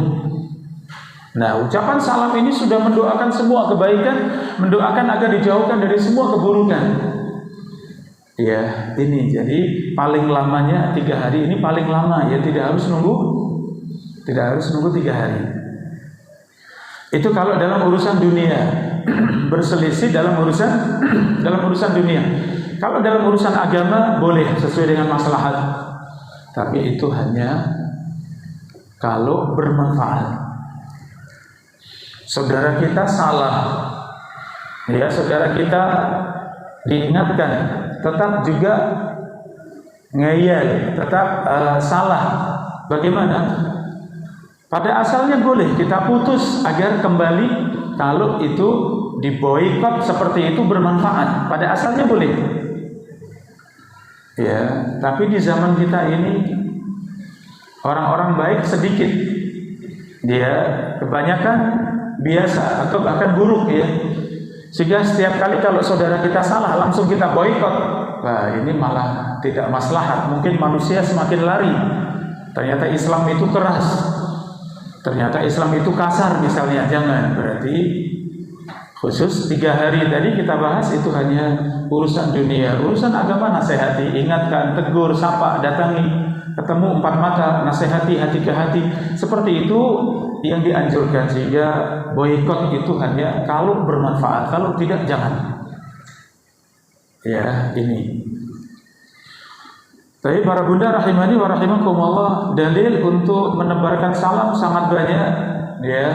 Nah, ucapan salam ini sudah mendoakan semua kebaikan, mendoakan agar dijauhkan dari semua keburukan. Ya, ini jadi paling lamanya 3 hari, ini paling lama ya, tidak harus nunggu 3 hari. Itu kalau dalam urusan dunia, berselisih dalam urusan dunia. Kalau dalam urusan agama boleh sesuai dengan maslahat, tapi itu hanya kalau bermanfaat. Saudara kita salah, ya, saudara kita diingatkan, tetap juga ngeyel, tetap salah. Bagaimana? Pada asalnya boleh kita putus agar kembali kalau itu diboikot seperti itu bermanfaat. Pada asalnya boleh. Ya, tapi di zaman kita ini orang-orang baik sedikit. Dia kebanyakan biasa atau bahkan buruk ya. Sehingga setiap kali kalau saudara kita salah langsung kita boikot. Nah, ini malah tidak maslahat. Mungkin manusia semakin lari. Ternyata Islam itu keras. Ternyata Islam itu kasar misalnya. Jangan. Berarti khusus 3 hari tadi kita bahas itu hanya urusan dunia. Urusan agama nasihati, ingatkan, tegur, sapa, datangi, ketemu 4 mata, nasihati hati ke hati. Seperti itu yang dianjurkan. Sehingga boikot itu hanya kalau bermanfaat, kalau tidak jangan. Ya, ini. Tapi para bunda rahimani wa rahimakumullah, dalil untuk menebarkan salam sangat banyak ya.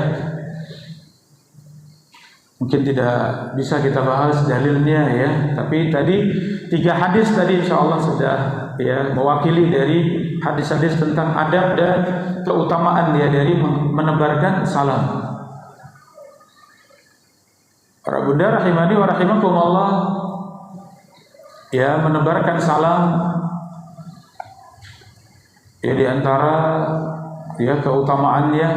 Mungkin tidak bisa kita bahas dalilnya ya, tapi tadi 3 hadis tadi insyaallah sudah ya mewakili dari hadis-hadis tentang adab dan keutamaan ya dari menebarkan salam. Para bunda rahimani wa rahimakumullah, ya, menebarkan salam ya di antara ya keutamaannya,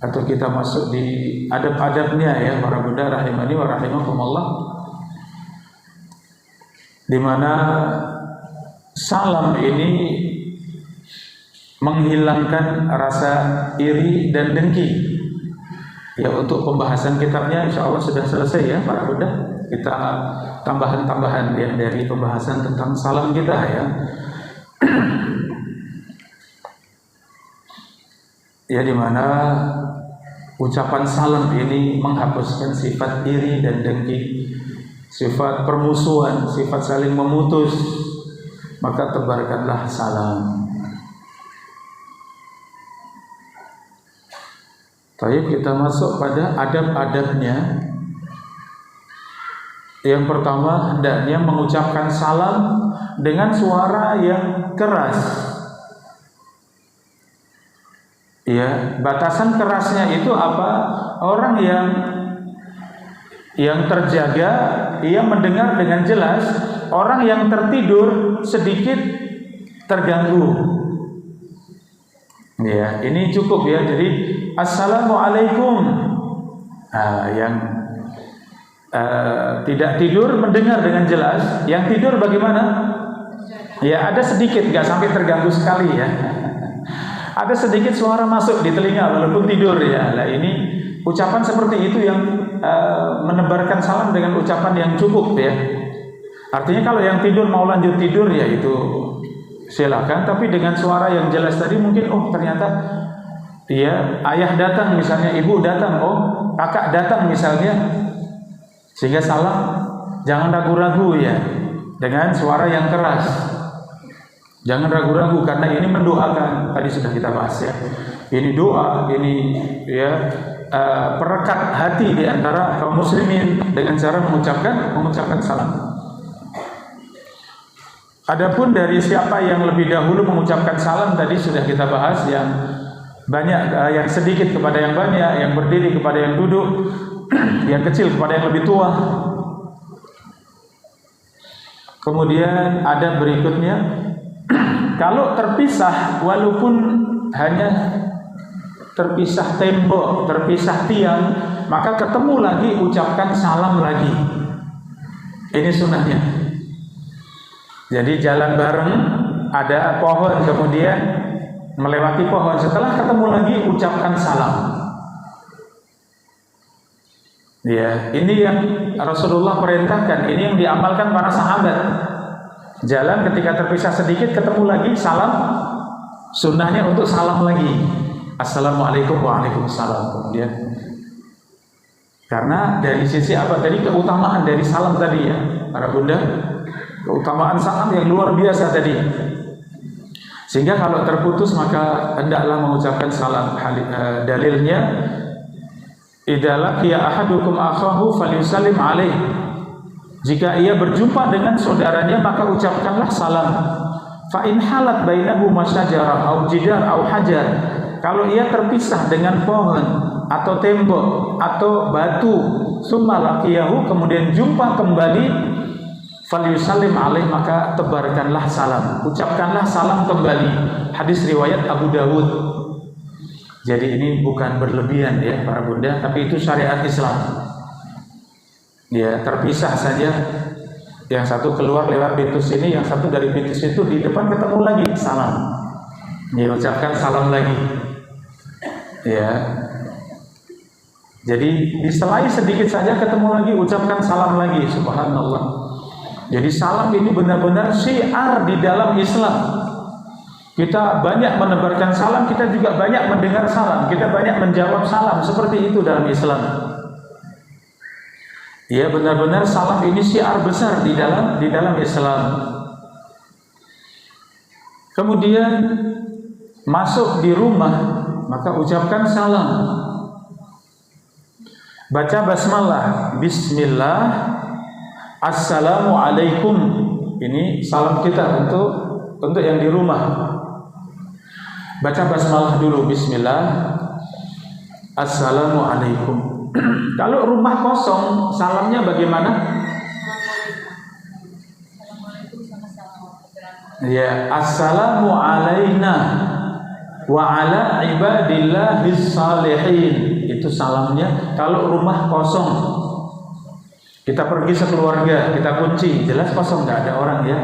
atau kita masuk di adab-adabnya ya para bunda rahimani wa rahimakumullah, di mana salam ini menghilangkan rasa iri dan dengki. Ya, untuk pembahasan kitabnya insyaallah sudah selesai ya para bunda. Kita tambahan-tambahan ya dari pembahasan tentang salam kita ya. Ya, di mana ucapan salam ini menghapuskan sifat iri dan dengki, sifat permusuhan, sifat saling memutus. Maka tebarkanlah salam. Baik, kita masuk pada adab-adabnya. Yang pertama, hendaknya mengucapkan salam dengan suara yang keras. Ya, batasan kerasnya itu apa? Orang yang terjaga, ia mendengar dengan jelas. Orang yang tertidur sedikit terganggu. Ya, ini cukup ya. Jadi assalamualaikum. Yang tidak tidur mendengar dengan jelas. Yang tidur bagaimana? Ya, ada sedikit, nggak sampai terganggu sekali ya. Ada sedikit suara masuk di telinga walaupun tidur ya. Nah, ini ucapan seperti itu yang menebarkan salam dengan ucapan yang cukup ya. Artinya kalau yang tidur mau lanjut tidur ya itu silakan, tapi dengan suara yang jelas tadi mungkin ternyata dia ayah datang misalnya, ibu datang, kakak datang misalnya, sehingga salam jangan ragu-ragu ya dengan suara yang keras. Jangan ragu-ragu karena ini mendoakan. Tadi sudah kita bahas ya. Ini doa, ini ya perekat hati di antara kaum muslimin dengan cara mengucapkan salam. Adapun dari siapa yang lebih dahulu mengucapkan salam tadi sudah kita bahas, yang banyak, yang sedikit kepada yang banyak, yang berdiri kepada yang duduk, yang kecil kepada yang lebih tua. Kemudian adab berikutnya Kalau terpisah, walaupun hanya terpisah tembok, terpisah tiang, maka ketemu lagi, ucapkan salam lagi. Ini sunnahnya. Jadi jalan bareng, ada pohon, kemudian melewati pohon, setelah ketemu lagi ucapkan salam. Ya, ini yang Rasulullah perintahkan, ini yang diamalkan para sahabat. Jalan ketika terpisah sedikit, ketemu lagi, salam. Sunnahnya untuk salam lagi. Assalamualaikum, waalaikumsalam. Kemudian, karena dari sisi apa tadi, keutamaan dari salam tadi ya, para bunda, keutamaan salam yang luar biasa tadi. Sehingga kalau terputus maka hendaklah mengucapkan salam. Dalilnya, idza laqiya ahadukum akhahu falyusallim alaih. Jika ia berjumpa dengan saudaranya maka ucapkanlah salam. Fa in halat bainahuma syajarah aw jidar aw hajar. Kalau ia terpisah dengan pohon atau tembok atau batu, summa laqiyahu, kemudian jumpa kembali, falyusallim alaih, maka tebarkanlah salam, ucapkanlah salam kembali. Hadis riwayat Abu Dawud. Jadi ini bukan berlebihan ya para bunda, tapi itu syariat Islam. Ya, terpisah saja, yang satu keluar lewat pintu sini, yang satu dari pintu situ, di depan ketemu lagi, salam. Ya, ucapkan salam lagi. Ya. Jadi diselai sedikit saja ketemu lagi, ucapkan salam lagi. Subhanallah. Jadi salam ini benar-benar syiar di dalam Islam. Kita banyak menebarkan salam, kita juga banyak mendengar salam, kita banyak menjawab salam, seperti itu dalam Islam. Ya, benar-benar salam ini syiar besar di dalam Islam. Kemudian masuk di rumah, maka ucapkan salam. Baca basmalah, bismillah, assalamualaikum. Ini salam kita untuk yang di rumah. Baca basmalah dulu, bismillah, assalamualaikum. Kalau rumah kosong, salamnya bagaimana? Ya, assalamu alaina wa ala ibadillahis salihin. Itu salamnya kalau rumah kosong. Kita pergi sekeluarga, kita kunci, jelas kosong, nggak ada orang ya.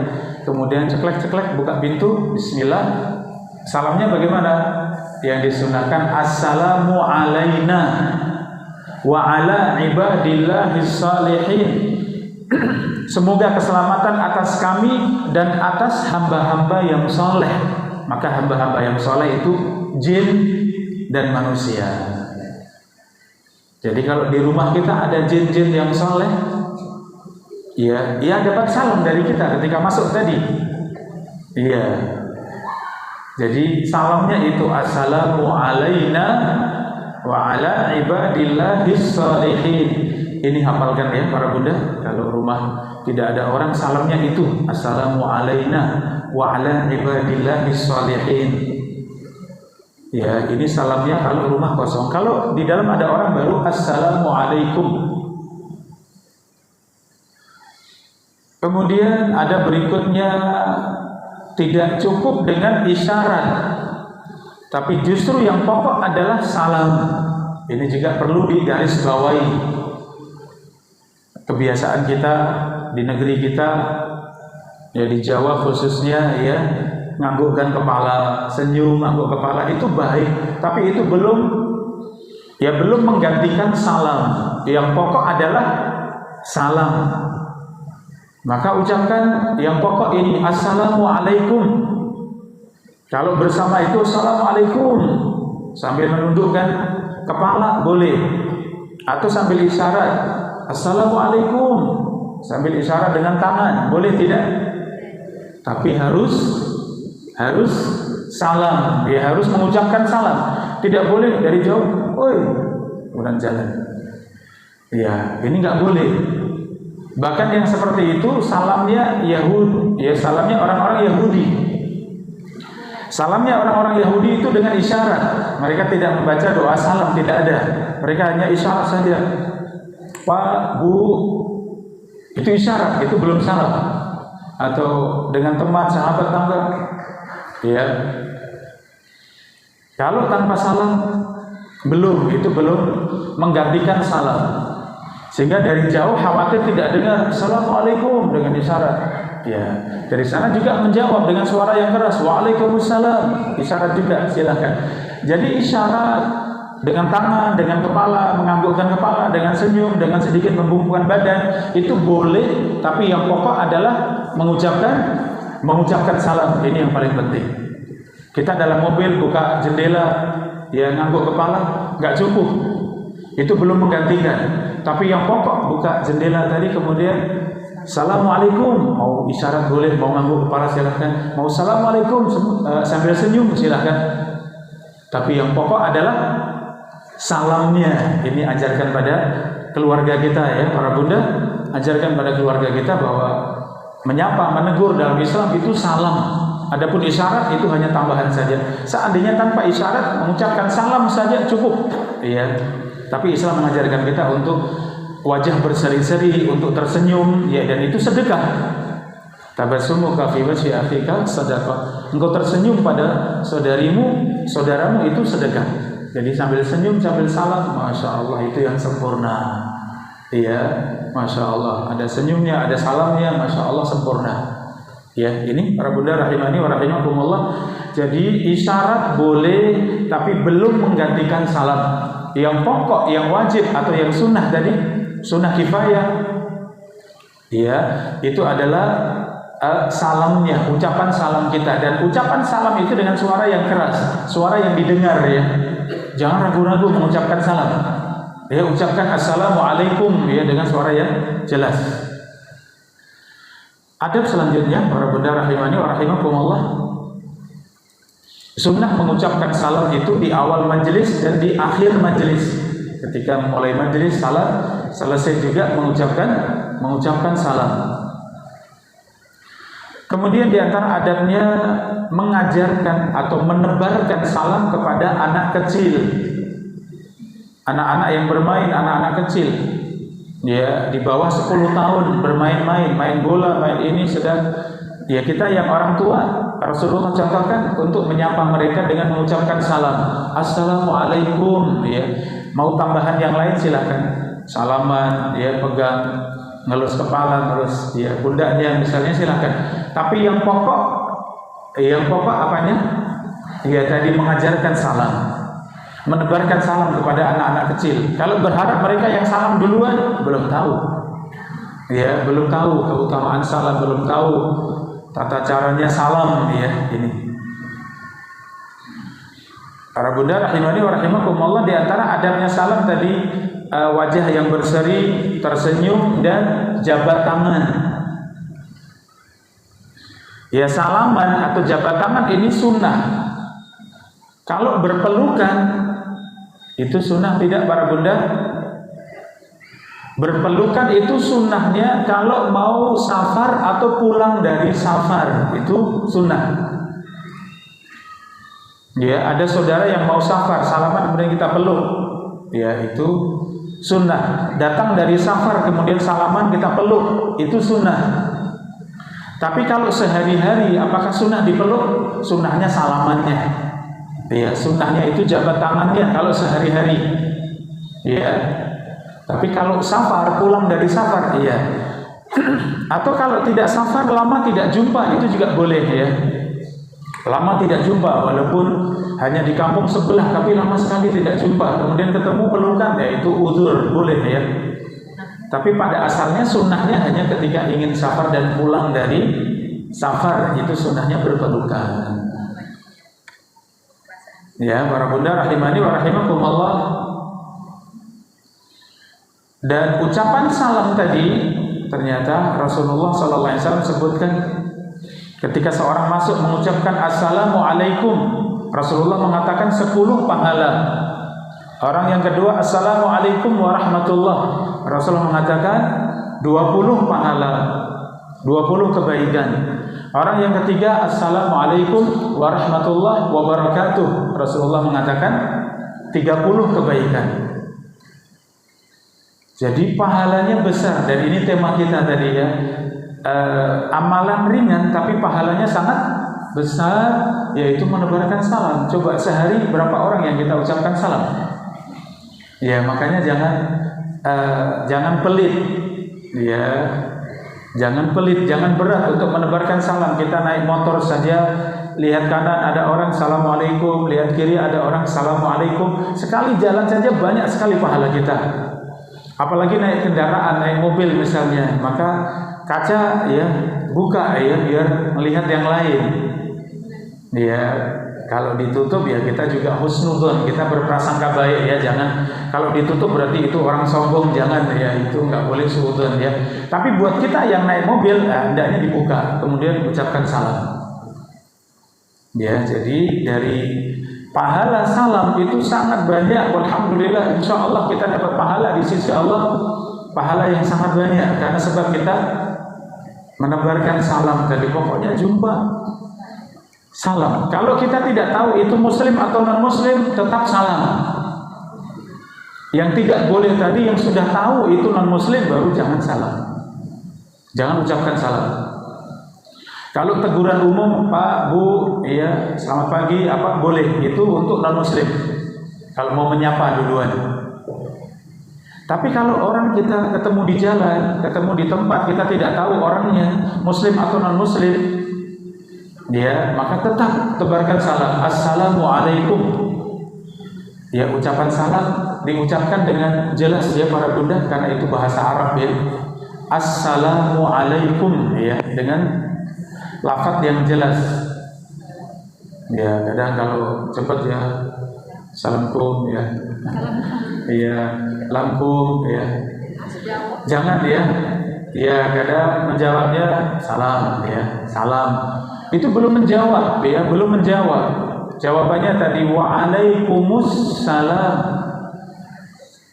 Kemudian ceklek-ceklek, buka pintu, bismillah. Salamnya bagaimana? Yang disunahkan, assalamu alaina wa ala ibadillahis salihin. Semoga keselamatan atas kami dan atas hamba-hamba yang soleh. Maka hamba-hamba yang soleh itu jin dan manusia. Jadi kalau di rumah kita ada jin-jin yang soleh, ya, ia dapat salam dari kita ketika masuk tadi. Iya. Jadi salamnya itu assalamu alaina wa ala ibadillahis salihin. Ini hafalkan ya para bunda. Kalau rumah tidak ada orang, salamnya itu assalamu alaina wa ala ibadillahis salihin. Ya, ini salamnya kalau rumah kosong. Kalau di dalam ada orang baru assalamualaikum. Kemudian ada berikutnya, tidak cukup dengan isyarat, tapi justru yang pokok adalah salam. Ini juga perlu digarisbawahi. Kebiasaan kita di negeri kita, ya di Jawa khususnya ya, nganggukkan kepala, senyum, ngangguk kepala itu baik, tapi itu belum menggantikan salam. Yang pokok adalah salam. Maka ucapkan yang pokok ini, assalamualaikum. Kalau bersama itu assalamualaikum, sambil menundukkan kepala boleh, atau sambil isyarat assalamualaikum, sambil isyarat dengan tangan, boleh tidak? Tapi harus salam, dia harus mengucapkan salam. Tidak boleh dari jauh, oi, kemudian jalan. Ya, ini nggak boleh. Bahkan yang seperti itu salamnya Yahudi, ya salamnya orang-orang Yahudi. Salamnya orang-orang Yahudi itu dengan isyarat. Mereka tidak membaca doa salam, tidak ada. Mereka hanya isyarat saja. Pak, Bu, itu isyarat, itu belum salam. Atau dengan teman, sahabat, tangga, Ya. Kalau tanpa salam itu belum menggantikan salam. Sehingga dari jauh khawatir tidak dengar Assalamualaikum dengan isyarat. Ya, dari sana juga menjawab dengan suara yang keras, Waalaikumsalam, isyarat juga, silakan. Jadi isyarat dengan tangan, dengan kepala, menganggukkan kepala, dengan senyum, dengan sedikit membungkukkan badan, itu boleh, tapi yang pokok adalah mengucapkan salam. Ini yang paling penting. Kita dalam mobil buka jendela, ya ngangguk kepala, nggak cukup. Itu belum menggantikan. Tapi yang pokok buka jendela tadi kemudian Assalamualaikum, mau isyarat boleh, mau ngangguk kepala silahkan, mau Assalamualaikum sambil senyum silahkan. Tapi yang pokok adalah salamnya. Ini ajarkan pada keluarga kita ya, para bunda, ajarkan pada keluarga kita bahwa menyapa, menegur dalam Islam itu salam. Adapun isyarat itu hanya tambahan saja. Seandainya tanpa isyarat mengucapkan salam saja cukup. Iya. Tapi Islam mengajarkan kita untuk wajah berseri-seri, untuk tersenyum, ya, dan itu sedekah. Tabassumuka fi wajhi akhika sadaqah. Engkau tersenyum pada saudaramu itu sedekah. Jadi sambil senyum, sambil salam, masya Allah, itu yang sempurna. Iya, masya Allah. Ada senyumnya, ada salamnya, masya Allah sempurna. Ya, ini para bunda rahimani wa rahimakumullah. Jadi isyarat boleh, tapi belum menggantikan salam. Yang pokok, yang wajib atau yang sunnah tadi, sunnah kifayah, ya, itu adalah salamnya, ucapan salam kita. Dan ucapan salam itu dengan suara yang keras, suara yang didengar ya. Jangan ragu-ragu mengucapkan salam. Ya, ucapkan Assalamualaikum ya dengan suara yang jelas. Adab selanjutnya para bunda rahimani wa rahimakumullah. Sunnah mengucapkan salam itu di awal majelis dan di akhir majelis. Ketika mulai majelis salam, selesai juga mengucapkan salam. Kemudian di antara adabnya mengajarkan atau menebarkan salam kepada anak kecil. Anak-anak yang bermain, anak-anak kecil. Ya, di bawah 10 tahun bermain-main, main bola, main ini sedang ya, kita yang orang tua Rasulullah contohkan untuk menyapa mereka dengan mengucapkan salam. Assalamualaikum ya. Mau tambahan yang lain silakan. Salaman ya, pegang, ngelus kepala, terus ya pundaknya misalnya silakan. Tapi yang pokok apanya? Ya tadi mengajarkan salam. Menebarkan salam kepada anak-anak kecil. Kalau berharap mereka yang salam duluan, belum tahu. Ya, belum tahu keutamaan salam, belum tahu tata caranya salam ya ini. Para bunda rahimani wa rahimakumullah, di antara adabnya salam tadi wajah yang berseri, tersenyum dan jabat tangan. Ya, salaman atau jabat tangan ini sunnah. Kalau berpelukan itu sunnah tidak para bunda? Berpelukan itu sunnahnya kalau mau safar atau pulang dari safar, itu sunnah. Ya, ada saudara yang mau safar, salaman kemudian kita peluk, ya itu sunnah. Datang dari safar kemudian salaman kita peluk, itu sunnah. Tapi kalau sehari-hari apakah sunnah dipeluk? Sunnahnya salamannya. Ya, sunnahnya itu jabat tangannya kalau sehari-hari. Ya. Tapi kalau safar, pulang dari safar, iya. Atau kalau tidak safar, lama tidak jumpa, itu juga boleh ya. Lama tidak jumpa, walaupun hanya di kampung sebelah, tapi lama sekali tidak jumpa. Kemudian ketemu pelukan, ya itu uzur, boleh ya. Tapi pada asalnya sunnahnya hanya ketika ingin safar dan pulang dari safar, itu sunnahnya berpelukan. Ya, para bunda rahimani wa rahimakumullah. Dan ucapan salam tadi ternyata Rasulullah SAW sebutkan ketika seorang masuk mengucapkan Assalamualaikum, Rasulullah mengatakan 10 pahala. Orang yang kedua Assalamualaikum warahmatullah, Rasulullah mengatakan 20 pahala, 20 kebaikan. Orang yang ketiga Assalamualaikum warahmatullahi wabarakatuh, Rasulullah mengatakan 30 kebaikan. Jadi pahalanya besar. Dan ini tema kita tadi ya, amalan ringan tapi pahalanya sangat besar, yaitu menebarkan salam. Coba sehari berapa orang yang kita ucapkan salam? Ya, makanya jangan pelit, ya, jangan pelit, jangan berat untuk menebarkan salam. Kita naik motor saja, lihat kanan ada orang assalamualaikum, lihat kiri ada orang assalamualaikum. Sekali jalan saja banyak sekali pahala kita. Apalagi naik kendaraan, naik mobil misalnya, maka kaca ya buka ya biar melihat yang lain. Ya, kalau ditutup ya kita juga husnudzon, kita berprasangka baik ya, jangan kalau ditutup berarti itu orang sombong, jangan ya, itu nggak boleh suudzon ya. Tapi buat kita yang naik mobil, hendaknya dibuka, kemudian ucapkan salam. Ya, jadi dari pahala salam itu sangat banyak. Alhamdulillah, insya Allah kita dapat pahala di sisi Allah, pahala yang sangat banyak karena sebab kita menebarkan salam tadi. Pokoknya jumpa salam. Kalau kita tidak tahu itu muslim atau non muslim, tetap salam. Yang tidak boleh tadi, yang sudah tahu itu non muslim baru jangan salam, jangan ucapkan salam. Kalau teguran umum, Pak, Bu, iya, selamat pagi, apa boleh, itu untuk non muslim. Kalau mau menyapa duluan. Tapi kalau orang kita ketemu di jalan, ketemu di tempat, kita tidak tahu orangnya muslim atau non muslim, ya, maka tetap tebarkan salam. Assalamualaikum. Ya, ucapan salam diucapkan dengan jelas ya para bunda, karena itu bahasa Arab ya. Assalamualaikum ya, dengan lafaz yang jelas. Ya, kadang kalau cepat ya salamkum ya. Iya, lamkum ya. Jangan ya. Ya, kadang menjawabnya salam ya, salam. Itu belum menjawab ya, belum menjawab. Jawabannya tadi waalaikumsalam.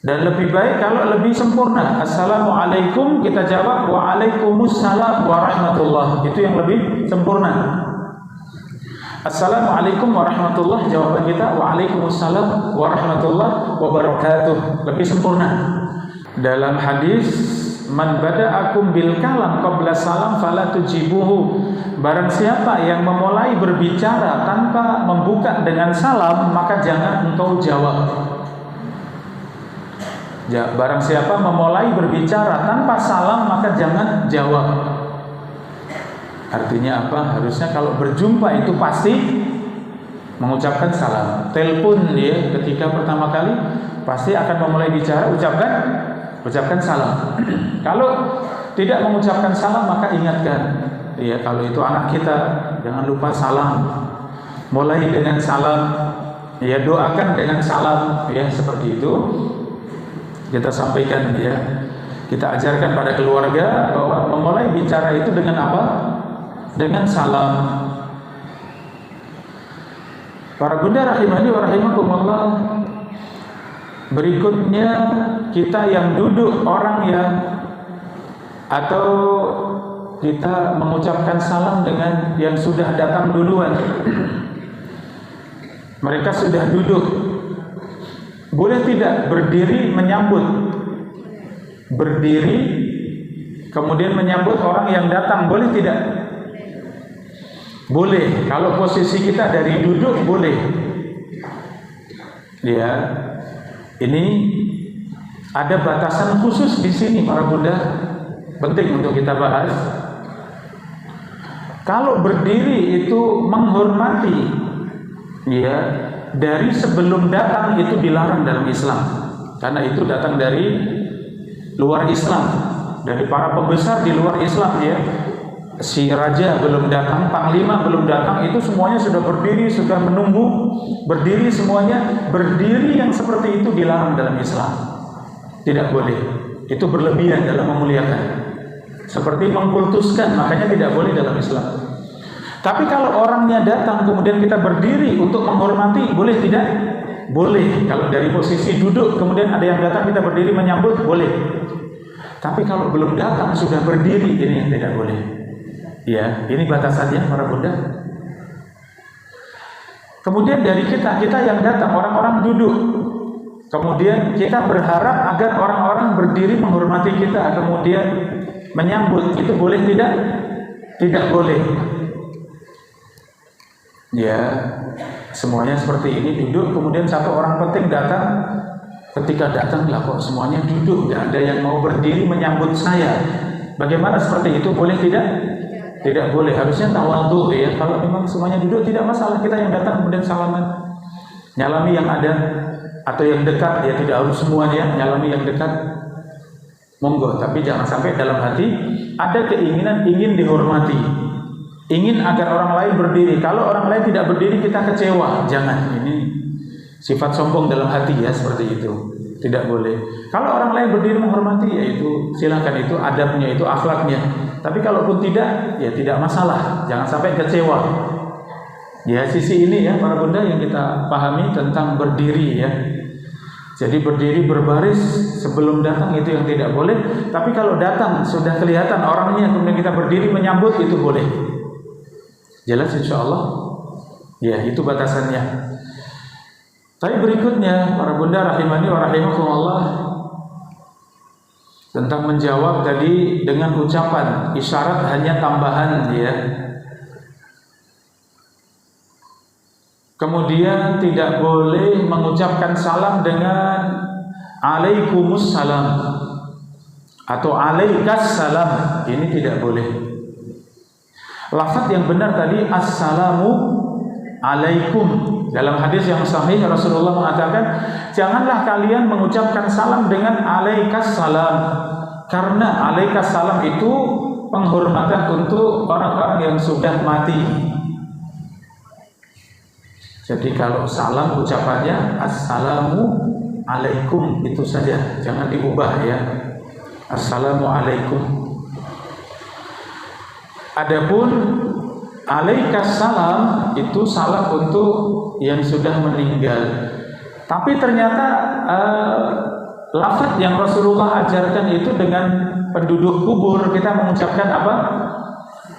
Dan lebih baik kalau lebih sempurna. Assalamualaikum, kita jawab waalaikumsalam warahmatullah. Itu yang lebih sempurna. Assalamualaikum warahmatullah, jawaban kita waalaikumsalam warahmatullah wabarakatuh. Lebih sempurna. Dalam hadis, man bada'akum bil kalam qabla salam fala tujibuhu. Barang siapa yang memulai berbicara tanpa membuka dengan salam, maka jangan engkau jawab. Barang siapa memulai berbicara tanpa salam, maka jangan jawab. Artinya apa? Harusnya kalau berjumpa itu pasti mengucapkan salam. Telepon ya, ketika pertama kali pasti akan memulai bicara, ucapkan salam. Kalau tidak mengucapkan salam, maka ingatkan. Ya, kalau itu anak kita, jangan lupa salam. Mulai dengan salam, ya, doakan dengan salam, ya, seperti itu. Kita sampaikan ya, kita ajarkan pada keluarga bahwa memulai bicara itu dengan apa? Dengan salam. Para bunda rahimani wa rahimakumullah. Berikutnya kita yang duduk, orang yang atau kita mengucapkan salam dengan yang sudah datang duluan. Mereka sudah duduk. Boleh tidak berdiri menyambut? Berdiri kemudian menyambut orang yang datang, boleh tidak? Boleh. Kalau posisi kita dari duduk boleh. Ya. Ini ada batasan khusus di sini para bunda, penting untuk kita bahas. Kalau berdiri itu menghormati, ya, dari sebelum datang itu dilarang dalam Islam, karena itu datang dari luar Islam, dari para pembesar di luar Islam ya. Si raja belum datang, panglima belum datang, itu semuanya sudah berdiri, sudah menunggu, berdiri semuanya. Berdiri yang seperti itu dilarang dalam Islam, tidak boleh. Itu berlebihan dalam memuliakan, seperti mengkultuskan, makanya tidak boleh dalam Islam. Tapi kalau orangnya datang kemudian kita berdiri untuk menghormati, boleh tidak? Boleh. Kalau dari posisi duduk kemudian ada yang datang kita berdiri menyambut, boleh. Tapi kalau belum datang sudah berdiri, ini yang tidak boleh. Ya, ini batasannya para bunda. Kemudian dari kita yang datang, orang-orang duduk. Kemudian kita berharap agar orang-orang berdiri menghormati kita, kemudian menyambut. Itu boleh tidak? Tidak boleh. Ya, semuanya seperti ini, duduk, kemudian satu orang penting datang. Ketika datang, lah kok semuanya duduk, tidak ada yang mau berdiri menyambut saya. Bagaimana seperti itu? Boleh tidak? Tidak boleh. Harusnya tawadhu ya. Kalau memang semuanya duduk tidak masalah. Kita yang datang kemudian salaman, nyalami yang ada atau yang dekat. Ya tidak harus semuanya nyalami yang dekat. Monggo. Tapi jangan sampai dalam hati ada keinginan ingin dihormati, ingin agar orang lain berdiri. Kalau orang lain tidak berdiri kita kecewa. Jangan. Ini sifat sombong dalam hati ya, seperti itu. Tidak boleh. Kalau orang lain berdiri menghormati, ya itu silakan, itu adabnya, itu akhlaknya. Tapi kalaupun tidak, ya tidak masalah. Jangan sampai kecewa. Ya, sisi ini ya para bunda yang kita pahami tentang berdiri ya. Jadi berdiri berbaris sebelum datang itu yang tidak boleh. Tapi kalau datang sudah kelihatan orangnya, kemudian kita berdiri menyambut, itu boleh. Jelas insya Allah. Ya, itu batasannya. Tapi berikutnya para bunda rahimani wa rahimakumullah, tentang menjawab tadi dengan ucapan, isyarat hanya tambahan ya. Kemudian tidak boleh mengucapkan salam dengan alaikumussalam atau alaikassalam. Ini tidak boleh. Lafaz yang benar tadi assalamu alaikum. Dalam hadis yang sahih Rasulullah mengatakan, janganlah kalian mengucapkan salam dengan alaikassalam, karena alaikassalam itu penghormatan untuk orang-orang yang sudah mati. Jadi kalau salam ucapannya assalamu alaikum, itu saja, jangan diubah ya. Assalamu alaikum. Adapun alaikassalam itu salam untuk yang sudah meninggal. Tapi ternyata lafaz yang Rasulullah ajarkan itu dengan penduduk kubur, kita mengucapkan apa?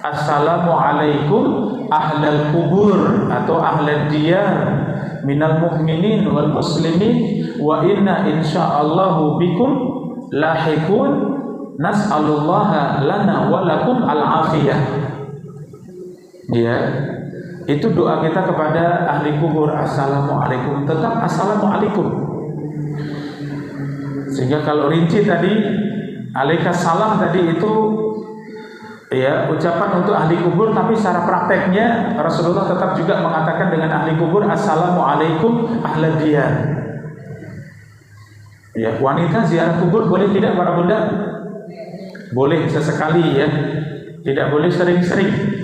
Assalamu alaikum ahlal kubur atau ahlal diyar minal mu'minin wal muslimin wa inna insyaallahu bikum lahikun nas'alullaha lana wa lakum al-afiyah. Ya, itu doa kita kepada ahli kubur, assalamualaikum, tetap assalamualaikum. Sehingga kalau rinci tadi alaikassalam tadi itu ya ucapan untuk ahli kubur, tapi secara prakteknya Rasulullah tetap juga mengatakan dengan ahli kubur assalamualaikum ahlad diyar. Ya, wanita ziarah kubur boleh tidak para bunda? Boleh sesekali ya, tidak boleh sering-sering.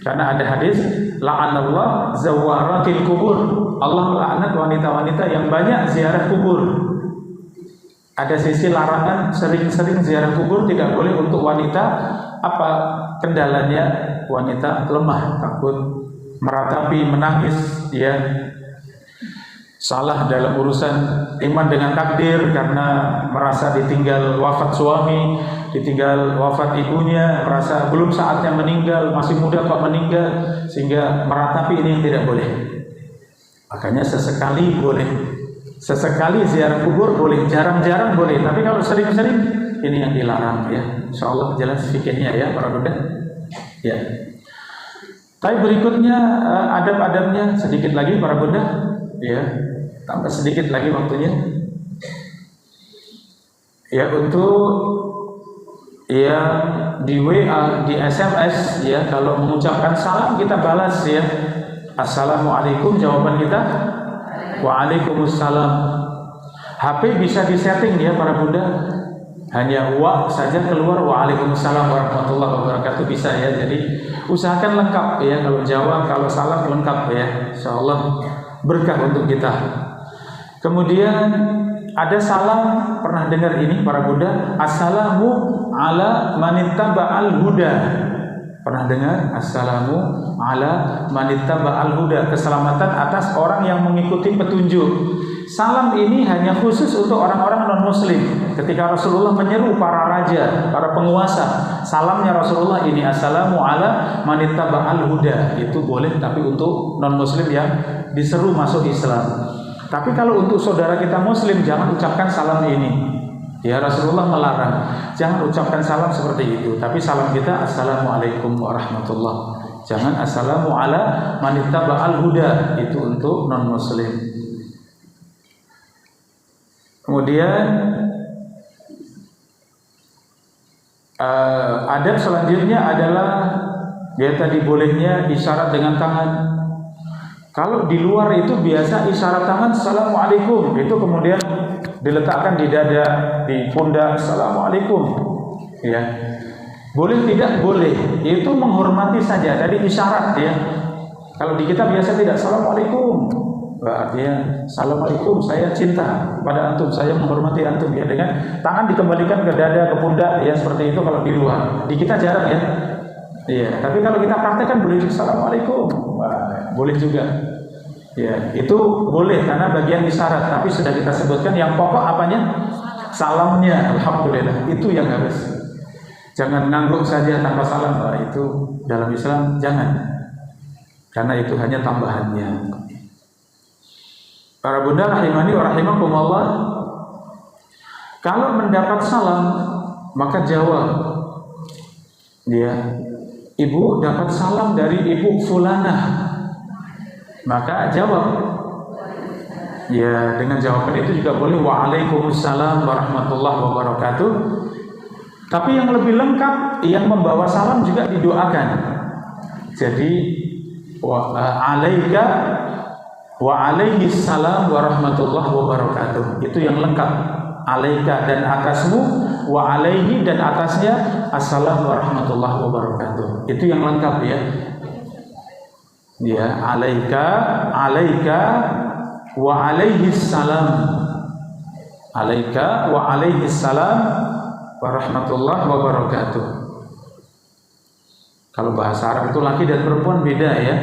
Karena ada hadis la'anallah zawaratil kubur, Allah melaknat wanita-wanita yang banyak ziarah kubur. Ada sisi larangan sering-sering ziarah kubur, tidak boleh untuk wanita. Apa kendalanya? Wanita lemah, takut meratapi, menangis ya, salah dalam urusan iman dengan takdir karena merasa ditinggal wafat suami, ditinggal wafat ibunya, merasa belum saatnya meninggal, masih muda kok meninggal, sehingga meratapi, ini yang tidak boleh. Makanya sesekali boleh, sesekali ziarah kubur boleh, jarang-jarang boleh, tapi kalau sering-sering ini yang dilarang ya. Insyaallah jelas fikihnya ya para bunda. Ya. Tapi berikutnya adab-adabnya sedikit lagi para bunda ya. Tambah sedikit lagi waktunya. Ya, untuk yang di WA, di SMS ya, kalau mengucapkan salam kita balas ya. Assalamualaikum, jawaban kita waalaikumsalam. HP bisa disetting ya para bunda, hanya wa saja keluar waalaikumsalam warahmatullahi wabarakatuh, bisa ya. Jadi usahakan lengkap ya, kalau jawab, kalau salam lengkap ya, insyaallah berkah untuk kita. Kemudian ada salam, pernah dengar ini para bunda, assalamu ala manittaba'al huda. Pernah dengar? Assalamu ala manittaba'al huda, keselamatan atas orang yang mengikuti petunjuk. Salam ini hanya khusus untuk orang-orang non-muslim. Ketika Rasulullah menyeru para raja, para penguasa, salamnya Rasulullah ini assalamu ala manittaba'al huda. Itu boleh, tapi untuk non-muslim yang diseru masuk Islam. Tapi kalau untuk saudara kita muslim, jangan ucapkan salam ini. Ya, Rasulullah melarang, jangan ucapkan salam seperti itu. Tapi salam kita assalamualaikum warahmatullahi. Jangan assalamu ala manittaba'al huda, itu untuk non muslim. Kemudian adab selanjutnya adalah tadi bolehnya isyarat dengan tangan. Kalau di luar itu biasa isyarat tangan assalamualaikum, itu kemudian diletakkan di dada, di pundak assalamualaikum, ya. Boleh tidak boleh, itu menghormati saja, tadi isyarat, ya. Kalau di kita biasa tidak assalamualaikum, artinya assalamualaikum, saya cinta pada antum, saya menghormati antum, ya, dengan tangan dikembalikan ke dada, ke pundak, ya, seperti itu kalau di luar. Di kita jarang, ya. Iya, tapi kalau kita praktekkan boleh assalamualaikum, boleh juga. Ya, itu boleh karena bagian isyarat, tapi sudah kita sebutkan yang pokok apanya? Salamnya, alhamdulillah, itu yang harus. Jangan ngangguk saja tanpa salam, itu dalam Islam jangan. Karena itu hanya tambahannya. Para bunda rahimani wa rahimakumullah, kalau mendapat salam maka jawab. Dia, ibu dapat salam dari ibu fulanah, maka jawab. Ya, dengan jawaban itu juga boleh waalaikumsalam warahmatullahi wabarakatuh. Tapi yang lebih lengkap, yang membawa salam juga didoakan. Jadi alaika wa alaihi salam warahmatullahi wabarakatuh. Itu yang lengkap. Alaika dan atasmu, wa alaihi dan atasnya assalamu warahmatullahi wabarakatuh. Itu yang lengkap, ya. Ya, alaika wa alaihi salam. Alaika wa alaihi salam warahmatullahi wabarakatuh. Kalau bahasa Arab itu laki dan perempuan beda, ya.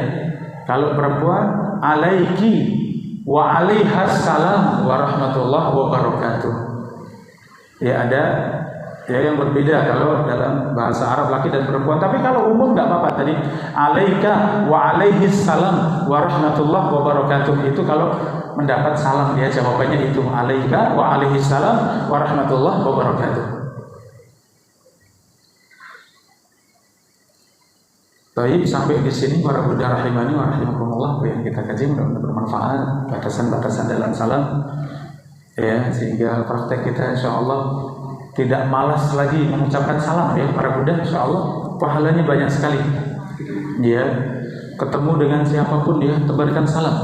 Kalau perempuan alaiki wa alaihas salam warahmatullahi wabarakatuh. Ya, ada ya yang berbeda kalau dalam bahasa Arab laki dan perempuan. Tapi kalau umum nggak apa-apa, tadi alaika wa alaihis salam warahmatullahi wabarakatuh, itu kalau mendapat salam, ya, jawabannya itu alaika wa alaihis salam warahmatullahi wabarakatuh. Baik, sampai di sini para bunda rahimani wa rahimakumullah, apa yang kita kaji mudah-mudahan bermanfaat, batasan-batasan dalam salam, ya, sehingga praktek kita insyaallah tidak malas lagi mengucapkan salam, ya para bunda, insyaallah pahalanya banyak sekali. Ya, ketemu dengan siapapun, ya, tebarkan salam,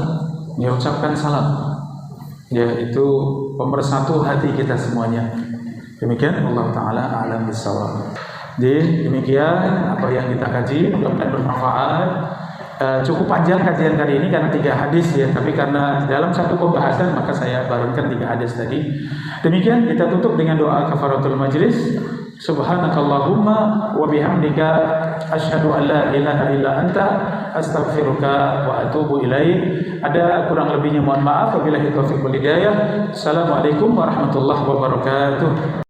ya, ucapkan salam, ya, itu pemersatu hati kita semuanya. Demikian, Allah Ta'ala a'lam bishawab. Jadi demikian apa yang kita kaji, mudah-mudahan bermanfaat. Cukup panjang kajian kali ini karena 3 hadis, ya, tapi karena dalam satu pembahasan maka saya barengkan 3 hadis tadi. Demikian kita tutup dengan doa kafaratul majlis. Subhanakallahumma wa bihamdika asyhadu an la ilaha illa anta astaghfiruka wa atubu ilaik. Ada kurang lebihnya mohon maaf. Wabillahi taufiq wal hidayah. Assalamualaikum warahmatullahi wabarakatuh.